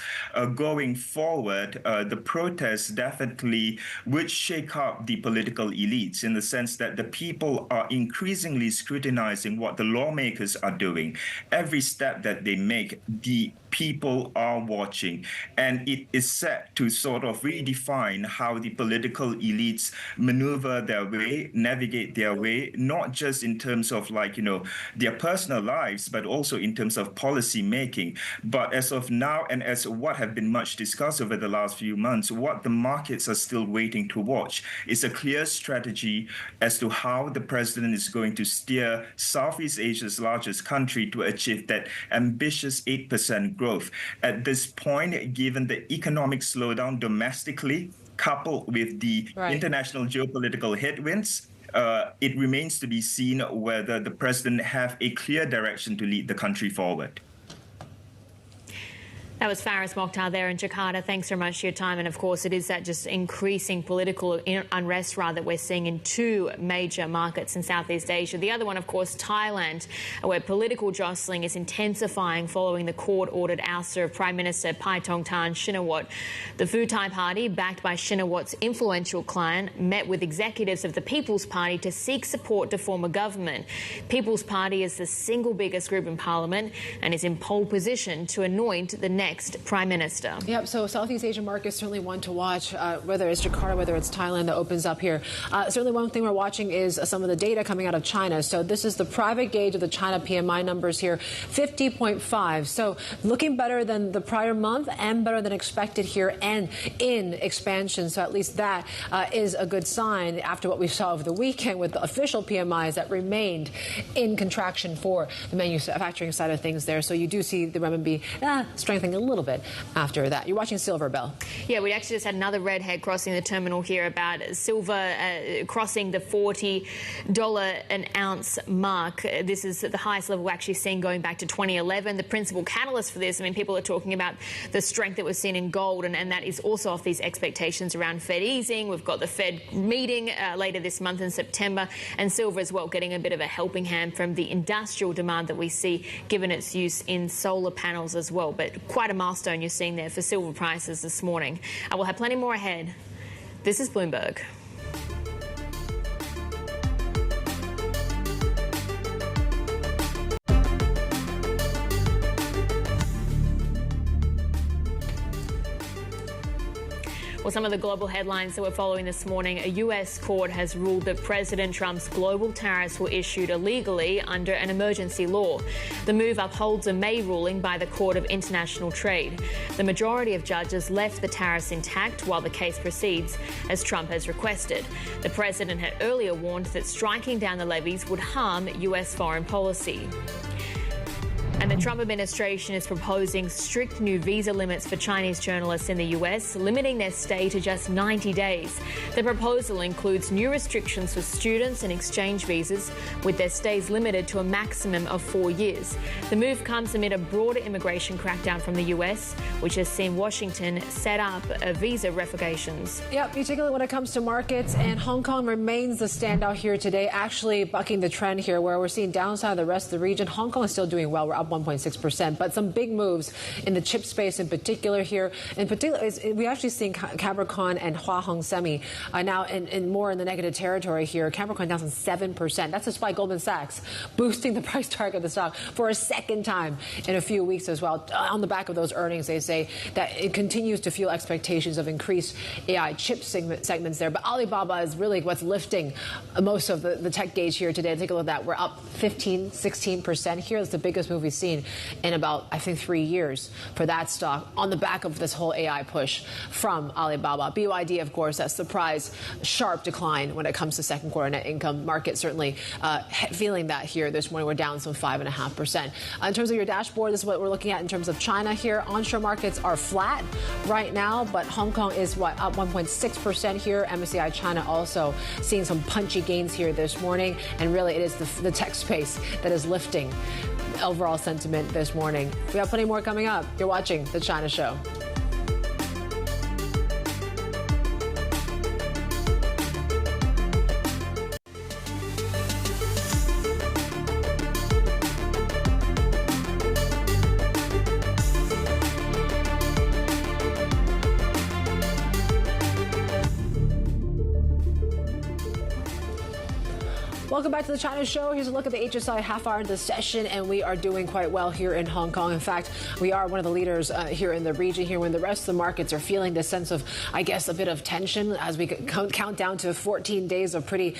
[SPEAKER 7] Going forward, the protests definitely would shake up the political elites in the sense that the people are increasingly scrutinizing what the lawmakers are doing. Every step that they make, the people are watching, and it is set to sort of redefine how the political elites maneuver their way, navigate their way, not just in terms of their personal lives, but also in terms of policy making. But as of now, and as what have been much discussed over the last few months, what the markets are still waiting to watch is a clear strategy as to how the president is going to steer Southeast Asia's largest country to achieve that ambitious 8% growth. At this point, given the economic slowdown domestically, coupled with the international geopolitical headwinds, it remains to be seen whether the president have a clear direction to lead the country forward.
[SPEAKER 2] That was Faris Mokhtar there in Jakarta. Thanks so much for your time. And of course, it is that just increasing political unrest that we're seeing in two major markets in Southeast Asia. The other one, of course, Thailand, where political jostling is intensifying following the court-ordered ouster of Prime Minister Paetongtarn Shinawatra. The Pheu Thai Party, backed by Shinawatra's influential clan, met with executives of the People's Party to seek support to form a government. People's Party is the single biggest group in parliament and is in pole position to anoint the next Prime Minister.
[SPEAKER 1] Yep, so Southeast Asian market is certainly one to watch, whether it's Jakarta, whether it's Thailand that opens up here. Certainly one thing we're watching is some of the data coming out of China. So this is the private gauge of the China PMI numbers here, 50.5. So looking better than the prior month and better than expected here and in expansion. So at least that is a good sign after what we saw over the weekend with the official PMIs that remained in contraction for the manufacturing side of things there. So you do see the renminbi strengthening a little bit after that. You're watching Silver, Bell.
[SPEAKER 2] Yeah, we actually just had another redhead crossing the terminal here about silver crossing the $40 an ounce mark. This is the highest level we've actually seen going back to 2011. The principal catalyst for this, people are talking about the strength that was seen in gold, and that is also off these expectations around Fed easing. We've got the Fed meeting later this month in September, and silver as well getting a bit of a helping hand from the industrial demand that we see given its use in solar panels as well. But quite a milestone you're seeing there for silver prices this morning. I will have plenty more ahead. This is Bloomberg. Well, some of the global headlines that we're following this morning, a US court has ruled that President Trump's global tariffs were issued illegally under an emergency law. The move upholds a May ruling by the Court of International Trade. The majority of judges left the tariffs intact while the case proceeds, as Trump has requested. The president had earlier warned that striking down the levies would harm US foreign policy. And the Trump administration is proposing strict new visa limits for Chinese journalists in the US, limiting their stay to just 90 days. The proposal includes new restrictions for students and exchange visas, with their stays limited to a maximum of 4 years. The move comes amid a broader immigration crackdown from the US, which has seen Washington set up visa revocations.
[SPEAKER 1] Yep, you take a look when it comes to markets, and Hong Kong remains the standout here today, actually bucking the trend here, where we're seeing downside of the rest of the region. Hong Kong is still doing well. We're up 1.6%, but some big moves in the chip space in particular here. In particular, we actually seeing Capricorn and Hua Hong Semi now in more in the negative territory here. Capricorn down some 7%. That's despite Goldman Sachs boosting the price target of the stock for a second time in a few weeks as well. On the back of those earnings, they say that it continues to fuel expectations of increased AI chip segments there. But Alibaba is really what's lifting most of the tech gauge here today. Take a look at that. We're up 15, 16% here. That's the biggest move we've seen in about, I think, 3 years for that stock on the back of this whole AI push from Alibaba. BYD, of course, that surprise sharp decline when it comes to second quarter net income. Market certainly feeling that here this morning. We're down some 5.5%. In terms of your dashboard, this is what we're looking at in terms of China here. Onshore markets are flat right now, but Hong Kong is up 1.6% here. MSCI China also seeing some punchy gains here this morning, and really it is the tech space that is lifting overall sentiment this morning. We have plenty more coming up. You're watching The China Show. Welcome back to The China Show. Here's a look at the HSI half hour into the session, and we are doing quite well here in Hong Kong. In fact, we are one of the leaders here in the region here when the rest of the markets are feeling this sense of, I guess, a bit of tension as we count down to 14 days of plenty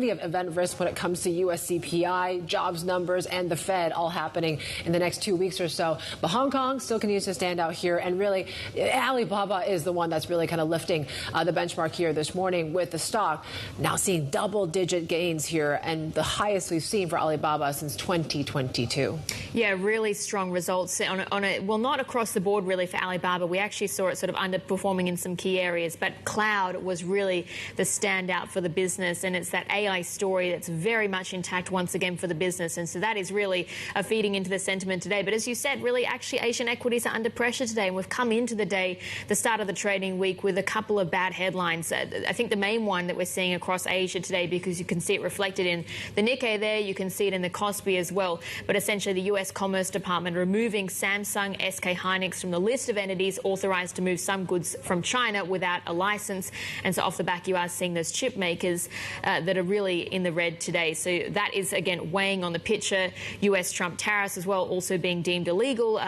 [SPEAKER 1] of event risk when it comes to US CPI, jobs numbers, and the Fed all happening in the next 2 weeks or so. But Hong Kong still continues to stand out here, and really Alibaba is the one that's really kind of lifting the benchmark here this morning, with the stock now seeing double-digit gains here, and the highest we've seen for Alibaba since 2022.
[SPEAKER 2] Yeah, really strong results well, not across the board really for Alibaba. We actually saw it sort of underperforming in some key areas, but cloud was really the standout for the business, and it's that AI story that's very much intact once again for the business, and so that is really feeding into the sentiment today. But as you said, really actually Asian equities are under pressure today, and we've come into the start of the trading week, with a couple of bad headlines. I think the main one that we're seeing across Asia today, because you can see it reflected in the Nikkei there, you can see it in the Kospi as well, but essentially the US Commerce Department removing Samsung, SK Hynix from the list of entities authorized to move some goods from China without a license. And so off the back, you are seeing those chip makers that are really in the red today. So that is, again, weighing on the picture. US Trump tariffs as well also being deemed illegal,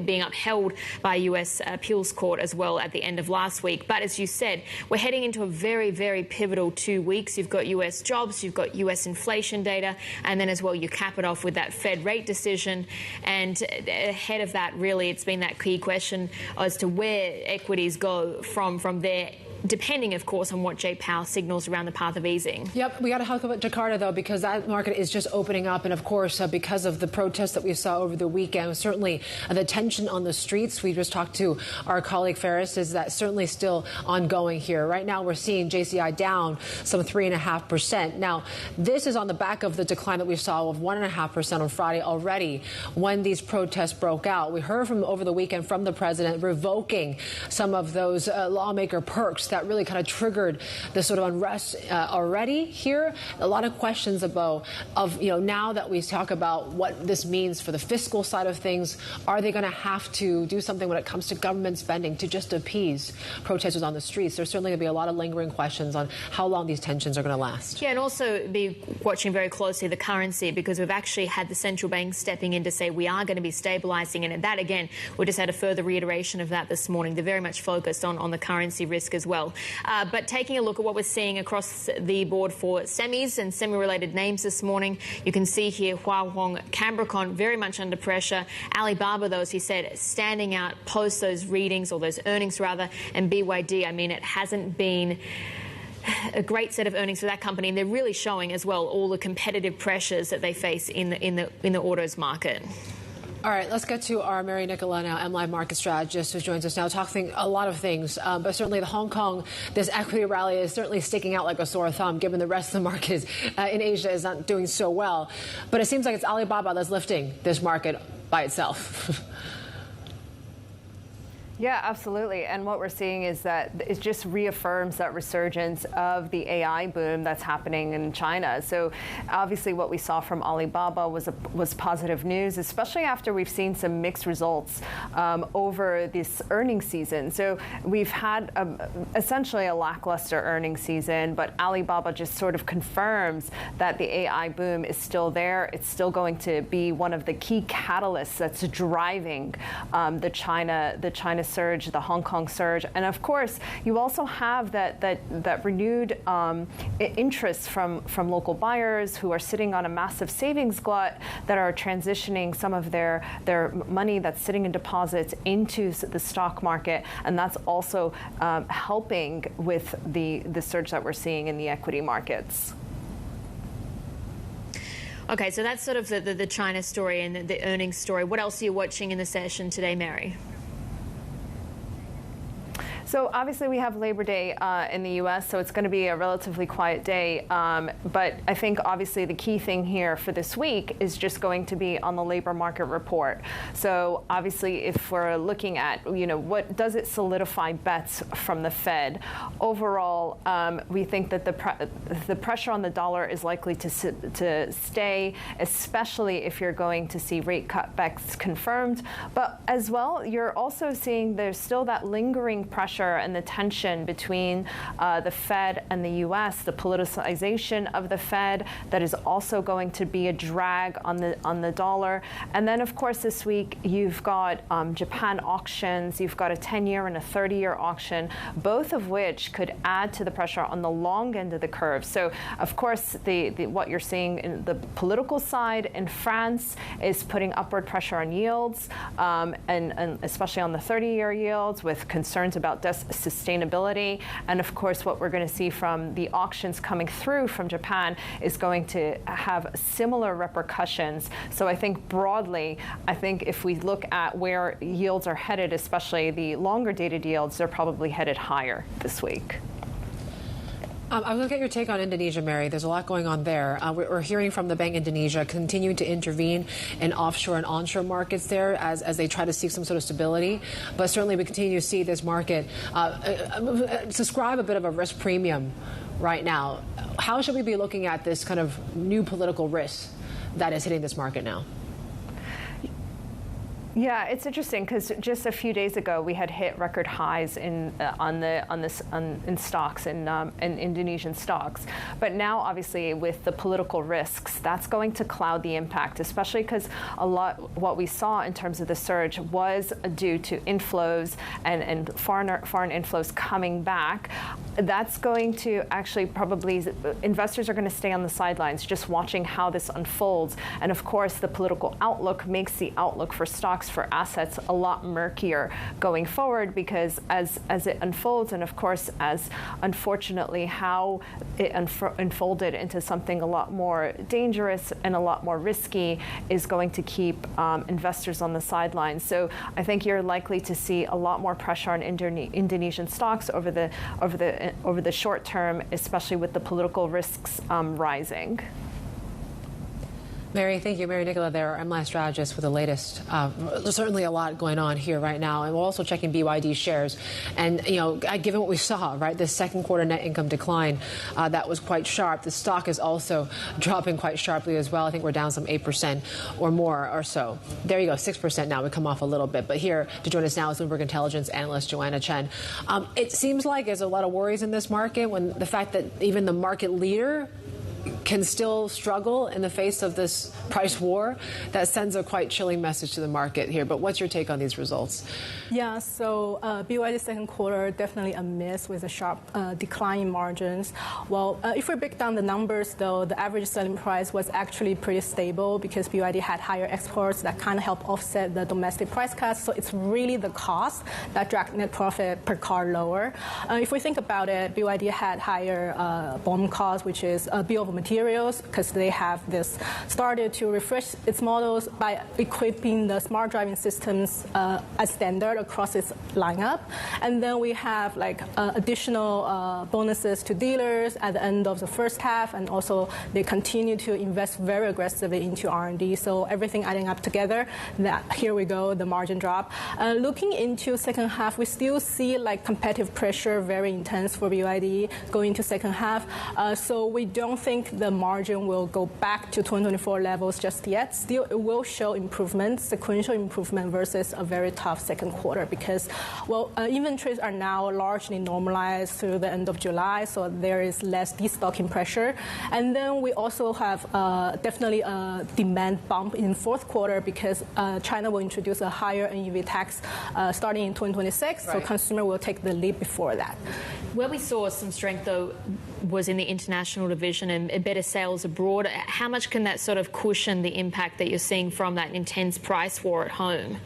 [SPEAKER 2] being upheld by US appeals court as well at the end of last week. But as you said, we're heading into a very, very pivotal 2 weeks. You've got US jobs, you've got US inflation data, and then as well you cap it off with that Fed rate decision. And ahead of that, really, it's been that key question as to where equities go from there, depending, of course, on what Jay Powell signals around the path of easing.
[SPEAKER 1] Yep, we got to talk about Jakarta, though, because that market is just opening up. And, of course, because of the protests that we saw over the weekend, certainly the tension on the streets, we just talked to our colleague Ferris, is that certainly still ongoing here. Right now, we're seeing JCI down some 3.5%. Now, this is on the back of the decline that we saw of 1.5% on Friday already when these protests broke out. We heard from over the weekend from the president revoking some of those lawmaker perks that really kind of triggered the sort of unrest already here. A lot of questions about now that we talk about what this means for the fiscal side of things, are they going to have to do something when it comes to government spending to just appease protesters on the streets? There's certainly going to be a lot of lingering questions on how long these tensions are going to last.
[SPEAKER 2] Yeah, and also be watching very closely the currency, because we've actually had the central bank stepping in to say we are going to be stabilising, and that again, we just had a further reiteration of that this morning. They're very much focused on the currency risk as well. But taking a look at what we're seeing across the board for semis and semi-related names this morning, you can see here Huawei, Cambricon very much under pressure. Alibaba, though, as he said, standing out post those readings, or those earnings rather, and BYD. I mean, it hasn't been a great set of earnings for that company, and they're really showing as well all the competitive pressures that they face in the autos market.
[SPEAKER 1] All right, let's get to our Mary Nicola now, MLive market strategist, who joins us now, talking a lot of things. But certainly the Hong Kong, this equity rally is certainly sticking out like a sore thumb, given the rest of the market in Asia is not doing so well. But it seems like it's Alibaba that's lifting this market by itself.
[SPEAKER 8] Yeah, absolutely. And what we're seeing is that it just reaffirms that resurgence of the AI boom that's happening in China. So obviously what we saw from Alibaba was positive news, especially after we've seen some mixed results over this earnings season. So we've had essentially a lackluster earnings season, but Alibaba just sort of confirms that the AI boom is still there. It's still going to be one of the key catalysts that's driving the China surge, the Hong Kong surge, and of course you also have that renewed interest from local buyers who are sitting on a massive savings glut, that are transitioning some of their money that's sitting in deposits into the stock market, and that's also helping with the surge that we're seeing in the equity markets.
[SPEAKER 2] Okay, so that's sort of the China story and the earnings story. What else are you watching in the session today, Mary?
[SPEAKER 8] So obviously we have Labor Day in the U.S., so it's going to be a relatively quiet day. But I think obviously the key thing here for this week is just going to be on the labor market report. So obviously if we're looking at, what does it solidify bets from the Fed? Overall, we think that the pressure on the dollar is likely to stay, especially if you're going to see rate cutbacks confirmed. But as well, you're also seeing there's still that lingering pressure and the tension between the Fed and the U.S., the politicization of the Fed, that is also going to be a drag on the dollar. And then, of course, this week you've got Japan auctions. You've got a 10-year and a 30-year auction, both of which could add to the pressure on the long end of the curve. So, of course, what you're seeing in the political side in France is putting upward pressure on yields, and especially on the 30-year yields, with concerns about sustainability. And of course, what we're going to see from the auctions coming through from Japan is going to have similar repercussions. So I think broadly, if we look at where yields are headed, especially the longer dated yields, they're probably headed higher this week.
[SPEAKER 1] I was going to get your take on Indonesia, Mary. There's a lot going on there. We're hearing from the Bank Indonesia continuing to intervene in offshore and onshore markets there as they try to seek some sort of stability. But certainly we continue to see this market subscribe a bit of a risk premium right now. How should we be looking at this kind of new political risk that is hitting this market now?
[SPEAKER 8] Yeah, it's interesting because just a few days ago we had hit record highs in stocks in Indonesian stocks, but now obviously with the political risks, that's going to cloud the impact, especially because a lot what we saw in terms of the surge was due to inflows and foreign inflows coming back. That's going to actually probably investors are going to stay on the sidelines just watching how this unfolds, and of course the political outlook makes the outlook for stocks, for assets, a lot murkier going forward, because as it unfolds, and of course as unfortunately how it unfolded into something a lot more dangerous and a lot more risky is going to keep investors on the sidelines. So I think you're likely to see a lot more pressure on Indonesian stocks over the short term, especially with the political risks rising.
[SPEAKER 1] Mary, thank you. Mary Nicola there, our MLI strategist with the latest. There's certainly a lot going on here right now. And we're also checking BYD shares. And, given what we saw, right, this second quarter net income decline, that was quite sharp. The stock is also dropping quite sharply as well. I think we're down some 8% or more or so. There you go, 6% now. We come off a little bit. But here to join us now is Bloomberg Intelligence analyst Joanna Chen. It seems like there's a lot of worries in this market when the fact that even the market leader can still struggle in the face of this price war. That sends a quite chilling message to the market here. But what's your take on these results?
[SPEAKER 9] Yeah, so BYD second quarter definitely a miss with a sharp decline in margins. Well, if we break down the numbers, though, the average selling price was actually pretty stable because BYD had higher exports that kind of help offset the domestic price cuts. So it's really the cost that dragged net profit per car lower. If we think about it, BYD had higher BOM costs, which is bill of materials, because they have this started to refresh its models by equipping the smart driving systems as standard across its lineup. And then we have additional bonuses to dealers at the end of the first half, and also they continue to invest very aggressively into R&D. So everything adding up together, that here we go, the margin drop. Looking into second half, we still see competitive pressure very intense for BYD going into second half. So we don't think the margin will go back to 2024 levels just yet. Still, it will show improvement, sequential improvement versus a very tough second quarter because, inventories are now largely normalized through the end of July, so there is less destocking pressure. And then we also have definitely a demand bump in fourth quarter because China will introduce a higher NEV tax starting in 2026, right. So consumer will take the lead before that.
[SPEAKER 2] Where we saw some strength, though, was in the international division and better sales abroad. How much can that sort of cushion the impact that you're seeing from that intense price war at home?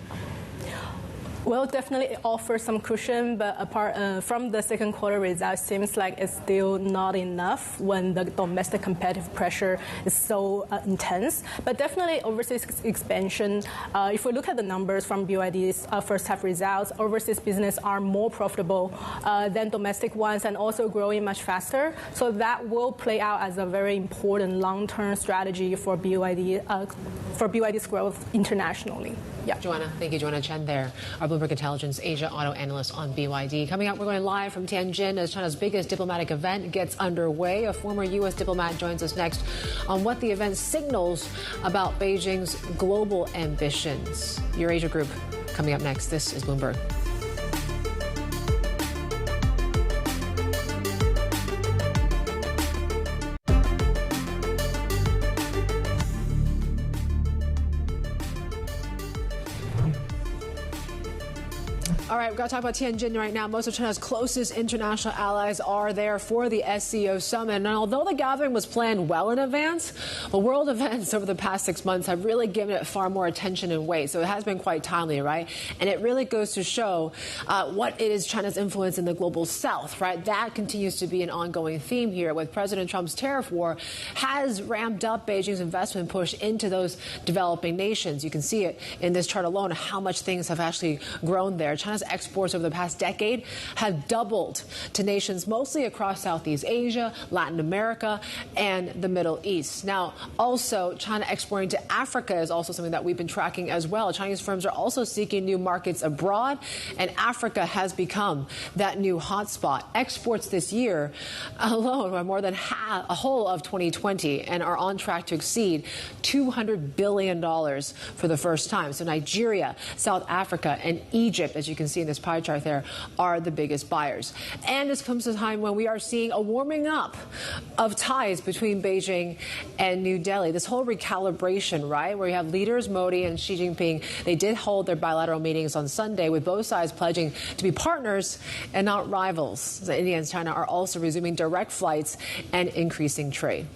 [SPEAKER 9] Well, definitely it offers some cushion, but apart from the second quarter results, seems like it's still not enough when the domestic competitive pressure is so intense. But definitely overseas expansion, if we look at the numbers from BYD's first half results, overseas business are more profitable than domestic ones and also growing much faster. So that will play out as a very important long-term strategy for BYD's growth internationally. Yeah.
[SPEAKER 1] Joanna, thank you. Joanna Chen there, our Bloomberg Intelligence Asia auto analyst on BYD. Coming up, we're going live from Tianjin as China's biggest diplomatic event gets underway. A former U.S. diplomat joins us next on what the event signals about Beijing's global ambitions. Eurasia Group coming up next. This is Bloomberg. All right, we've got to talk about Tianjin right now. Most of China's closest international allies are there for the SCO Summit. And although the gathering was planned well in advance, world events over the past 6 months have really given it far more attention and weight. So it has been quite timely, right? And it really goes to show what is China's influence in the global south, right? That continues to be an ongoing theme here with President Trump's tariff war has ramped up Beijing's investment push into those developing nations. You can see it in this chart alone, how much things have actually grown there. China's exports over the past decade have doubled to nations mostly across Southeast Asia, Latin America, and the Middle East. Now, also, China exporting to Africa is also something that we've been tracking as well. Chinese firms are also seeking new markets abroad, and Africa has become that new hotspot. Exports this year alone are more than a whole of 2020 and are on track to exceed $200 billion for the first time. So Nigeria, South Africa, and Egypt, as you can see in this pie chart there, are the biggest buyers. And this comes at a time when we are seeing a warming up of ties between Beijing and New Delhi. This whole recalibration, right, where you have leaders Modi and Xi Jinping, they did hold their bilateral meetings on Sunday with both sides pledging to be partners and not rivals. So India and China are also resuming direct flights and increasing trade.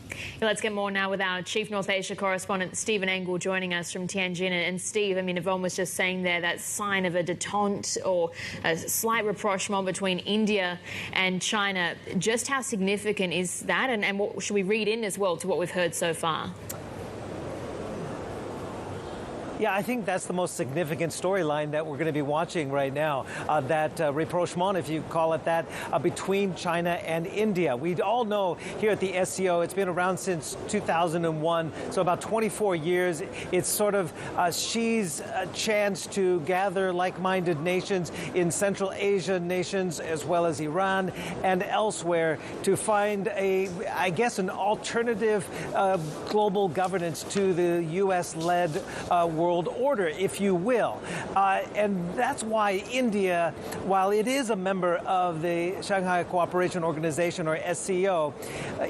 [SPEAKER 2] Let's get more now with our Chief North Asia correspondent, Stephen Engel, joining us from Tianjin. And Steve, I mean, Yvonne was just saying there that sign of a detente or a slight rapprochement between India and China. Just how significant is that? And what should we read in as well to what we've heard so far?
[SPEAKER 3] Yeah, I think that's the most significant storyline that we're going to be watching right now, that rapprochement, if you call it that, between China and India. We all know here at the SCO, it's been around since 2001, so about 24 years. It's sort of Xi's chance to gather like-minded nations in Central Asia nations, as well as Iran and elsewhere, to find I guess, an alternative global governance to the U.S.-led world order, if you will. And that's why India, while it is a member of the Shanghai Cooperation Organization, or SCO,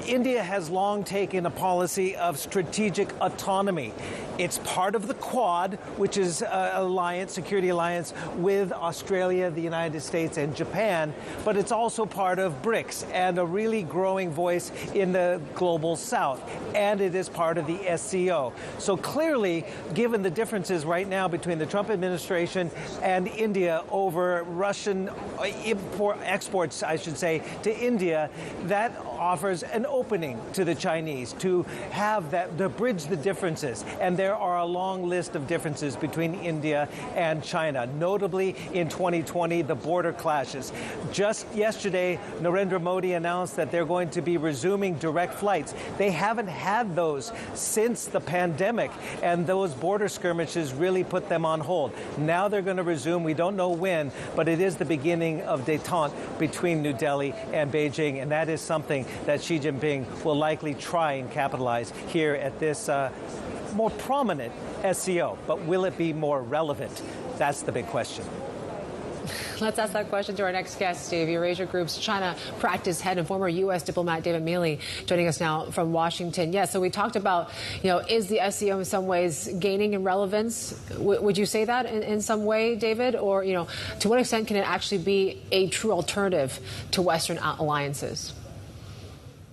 [SPEAKER 3] India has long taken a policy of strategic autonomy. It's part of the Quad, which is an security alliance with Australia, the United States, and Japan, but it's also part of BRICS and a really growing voice in the global south, and it is part of the SCO. So clearly, given the differences right now between the Trump administration and India over Russian exports, I should say, to India, that offers an opening to the Chinese to have that, to bridge the differences. And there are a long list of differences between India and China, notably in 2020, the border clashes. Just yesterday, Narendra Modi announced that they're going to be resuming direct flights. They haven't had those since the pandemic, and those border skirmishes really put them on hold. Now they're going to resume. We don't know when, but it is the beginning of détente between New Delhi and Beijing, and that is something that Xi Jinping will likely try and capitalize here at this more prominent SCO. But will it be more relevant? That's the big question.
[SPEAKER 1] Let's ask that question to our next guest, Steve. Eurasia Group's China practice head and former U.S. diplomat David Meale joining us now from Washington. Yeah, so we talked about, is the SCO in some ways gaining in relevance? Would you say that in some way, David? Or, to what extent can it actually be a true alternative to Western alliances?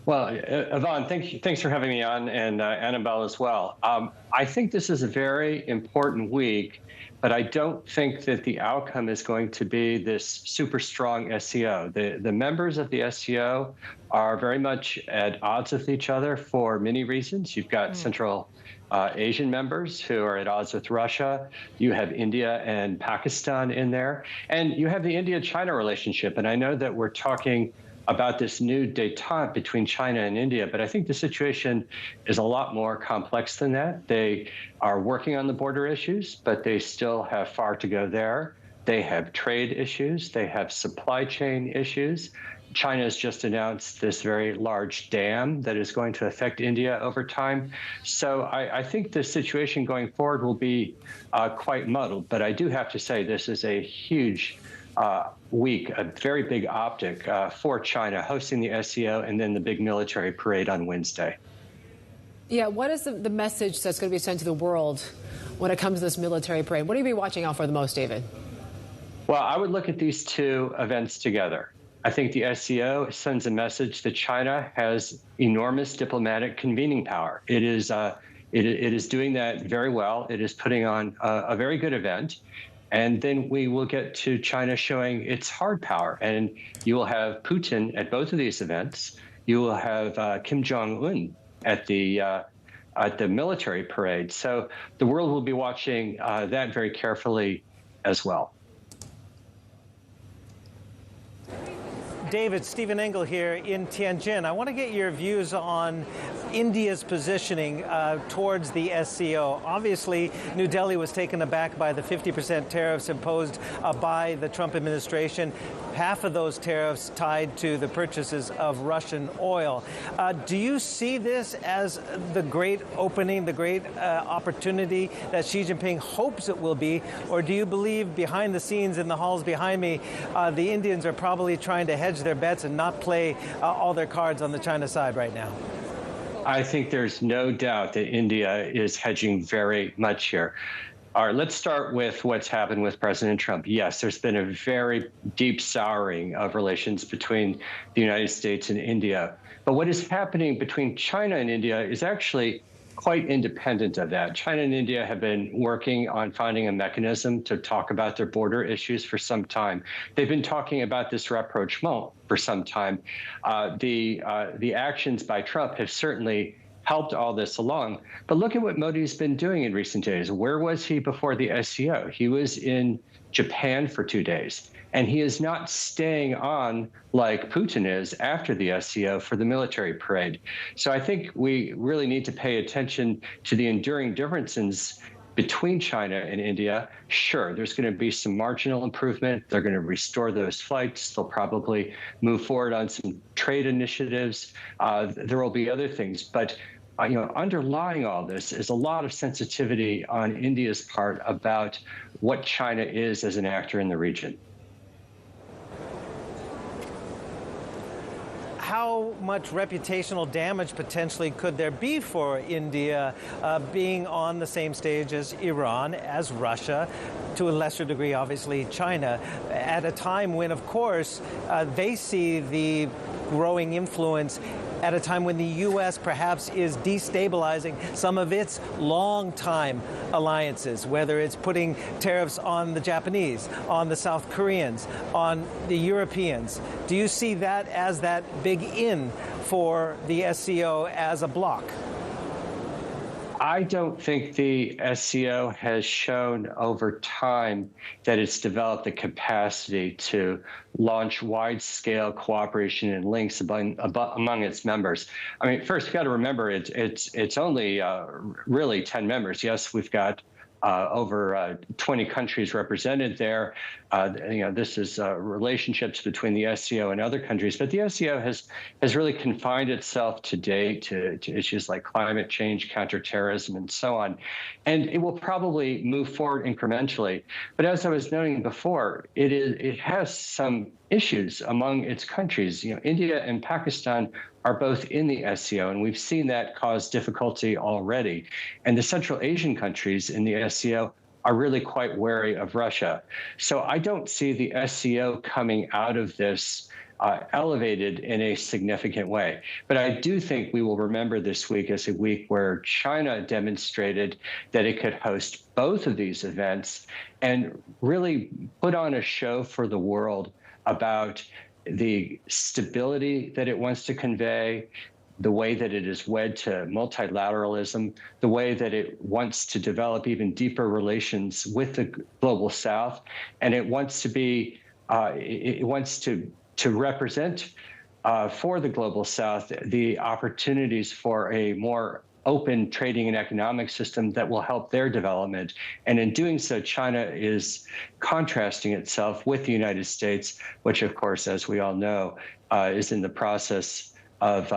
[SPEAKER 10] Well, Yvonne, thanks for having me on, and Annabelle as well. I think this is a very important week, but I don't think that the outcome is going to be this super strong SCO. The members of the SCO are very much at odds with each other for many reasons. You've got Central Asian members who are at odds with Russia. You have India and Pakistan in there. And you have the India-China relationship. And I know that we're talking about this new détente between China and India, but I think the situation is a lot more complex than that. They are working on the border issues, but they still have far to go there. They have trade issues. They have supply chain issues. China has just announced this very large dam that is going to affect India over time. So I think the situation going forward will be quite muddled, but I do have to say this is a huge week, a very big optic for China, hosting the SCO and then the big military parade on Wednesday.
[SPEAKER 1] Yeah, what is the message that's going to be sent to the world when it comes to this military parade? What do you be watching out for the most, David?
[SPEAKER 10] Well, I would look at these two events together. I think the SCO sends a message that China has enormous diplomatic convening power. It is doing that very well. It is putting on a very good event. And then we will get to China showing its hard power. And you will have Putin at both of these events. You will have Kim Jong-un at the military parade. So the world will be watching that very carefully as well.
[SPEAKER 3] David, Stephen Engel here in Tianjin. I want to get your views on India's positioning towards the SCO. Obviously, New Delhi was taken aback by the 50% tariffs imposed by the Trump administration. Half of those tariffs tied to the purchases of Russian oil. Do you see this as the great opening, the great opportunity that Xi Jinping hopes it will be? Or do you believe behind the scenes in the halls behind me, the Indians are probably trying to hedge their bets and not play all their cards on the China side right now?
[SPEAKER 10] I think there's no doubt that India is hedging very much here. All right, let's start with what's happened with President Trump. Yes, there's been a very deep souring of relations between the United States and India. But what is happening between China and India is actually quite independent of that. China and India have been working on finding a mechanism to talk about their border issues for some time. They've been talking about this rapprochement for some time. The actions by Trump have certainly helped all this along. But look at what Modi's been doing in recent days. Where was he before the SCO? He was in Japan for 2 days. And he is not staying on like Putin is after the SCO for the military parade. So I think we really need to pay attention to the enduring differences between China and India. Sure, there's going to be some marginal improvement. They're going to restore those flights. They'll probably move forward on some trade initiatives. There will be other things. But underlying all this is a lot of sensitivity on India's part about what China is as an actor in the region.
[SPEAKER 3] How much reputational damage potentially could there be for India being on the same stage as Iran, as Russia, to a lesser degree, obviously, China, at a time when, of course, they see the growing influence at a time when the U.S. perhaps is destabilizing some of its long-time alliances, whether it's putting tariffs on the Japanese, on the South Koreans, on the Europeans. Do you see that as that big in for the SCO as a bloc?
[SPEAKER 10] I don't think the SCO has shown over time that it's developed the capacity to launch wide-scale cooperation and links among its members. I mean, first, you've got to remember it's only really 10 members. Yes, we've got over 20 countries represented there. This is relationships between the SCO and other countries, but the SCO has really confined itself today to issues like climate change, counterterrorism, and so on. And it will probably move forward incrementally. But as I was noting before, it has some issues among its countries. India and Pakistan are both in the SCO, and we've seen that cause difficulty already. And the Central Asian countries in the SCO are really quite wary of Russia. So I don't see the SCO coming out of this elevated in a significant way. But I do think we will remember this week as a week where China demonstrated that it could host both of these events and really put on a show for the world about the stability that it wants to convey, the way that it is wed to multilateralism, the way that it wants to develop even deeper relations with the global South, and it wants to be, it wants to represent for the global South the opportunities for a more open trading and economic system that will help their development. And in doing so, China is contrasting itself with the United States, which, of course, as we all know, is in the process of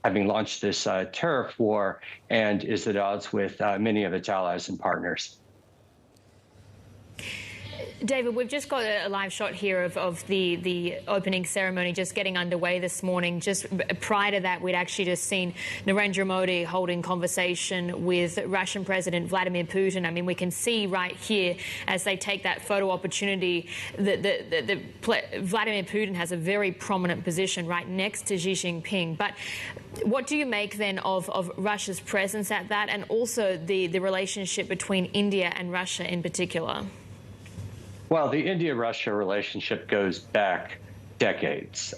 [SPEAKER 10] having launched this tariff war and is at odds with many of its allies and partners.
[SPEAKER 2] David, we've just got a live shot here of the opening ceremony just getting underway this morning. Just prior to that, we'd actually just seen Narendra Modi holding conversation with Russian President Vladimir Putin. I mean, we can see right here as they take that photo opportunity that Vladimir Putin has a very prominent position right next to Xi Jinping. But what do you make then of Russia's presence at that, and also the relationship between India and Russia in particular?
[SPEAKER 10] Well, the India-Russia relationship goes back decades.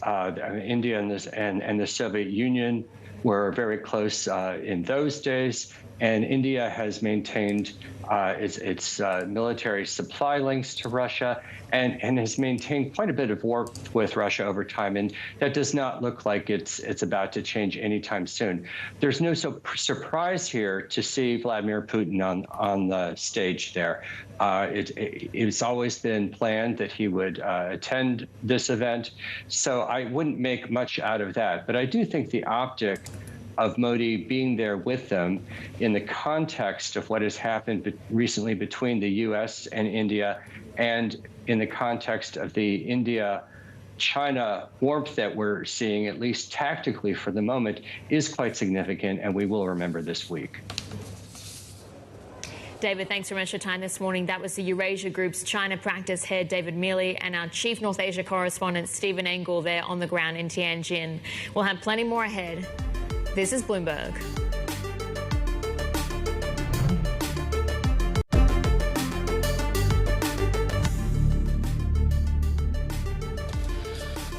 [SPEAKER 10] India and the Soviet Union were very close in those days, and India has maintained its military supply links to Russia and has maintained quite a bit of work with Russia over time, and that does not look like it's about to change anytime soon. There's no surprise here to see Vladimir Putin on the stage there. It's always been planned that he would attend this event, so I wouldn't make much out of that. But I do think the optic of Modi being there with them in the context of what has happened recently between the U.S. and India, and in the context of the India-China warmth that we're seeing, at least tactically for the moment, is quite significant, and we will remember this week.
[SPEAKER 2] David, thanks very much for your time this morning. That was the Eurasia Group's China practice head, David Meale, and our chief North Asia correspondent, Stephen Engel, there on the ground in Tianjin. We'll have plenty more ahead. This is Bloomberg.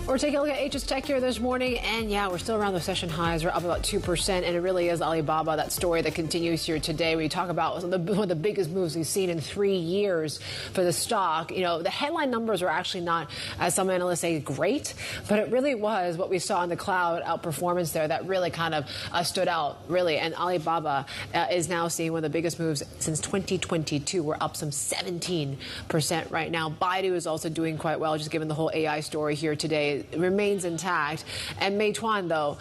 [SPEAKER 1] We're taking a look at HS Tech here this morning, and yeah, we're still around the session highs. We're up about 2%, and it really is Alibaba, that story that continues here today. We talk about one of the biggest moves we've seen in 3 years for the stock. You know, the headline numbers are actually not, as some analysts say, great, but it really was what we saw in the cloud outperformance there that really kind of stood out, really. And Alibaba is now seeing one of the biggest moves since 2022. We're up some 17% right now. Baidu is also doing quite well, just given the whole AI story here today. It remains intact. And Meituan, though,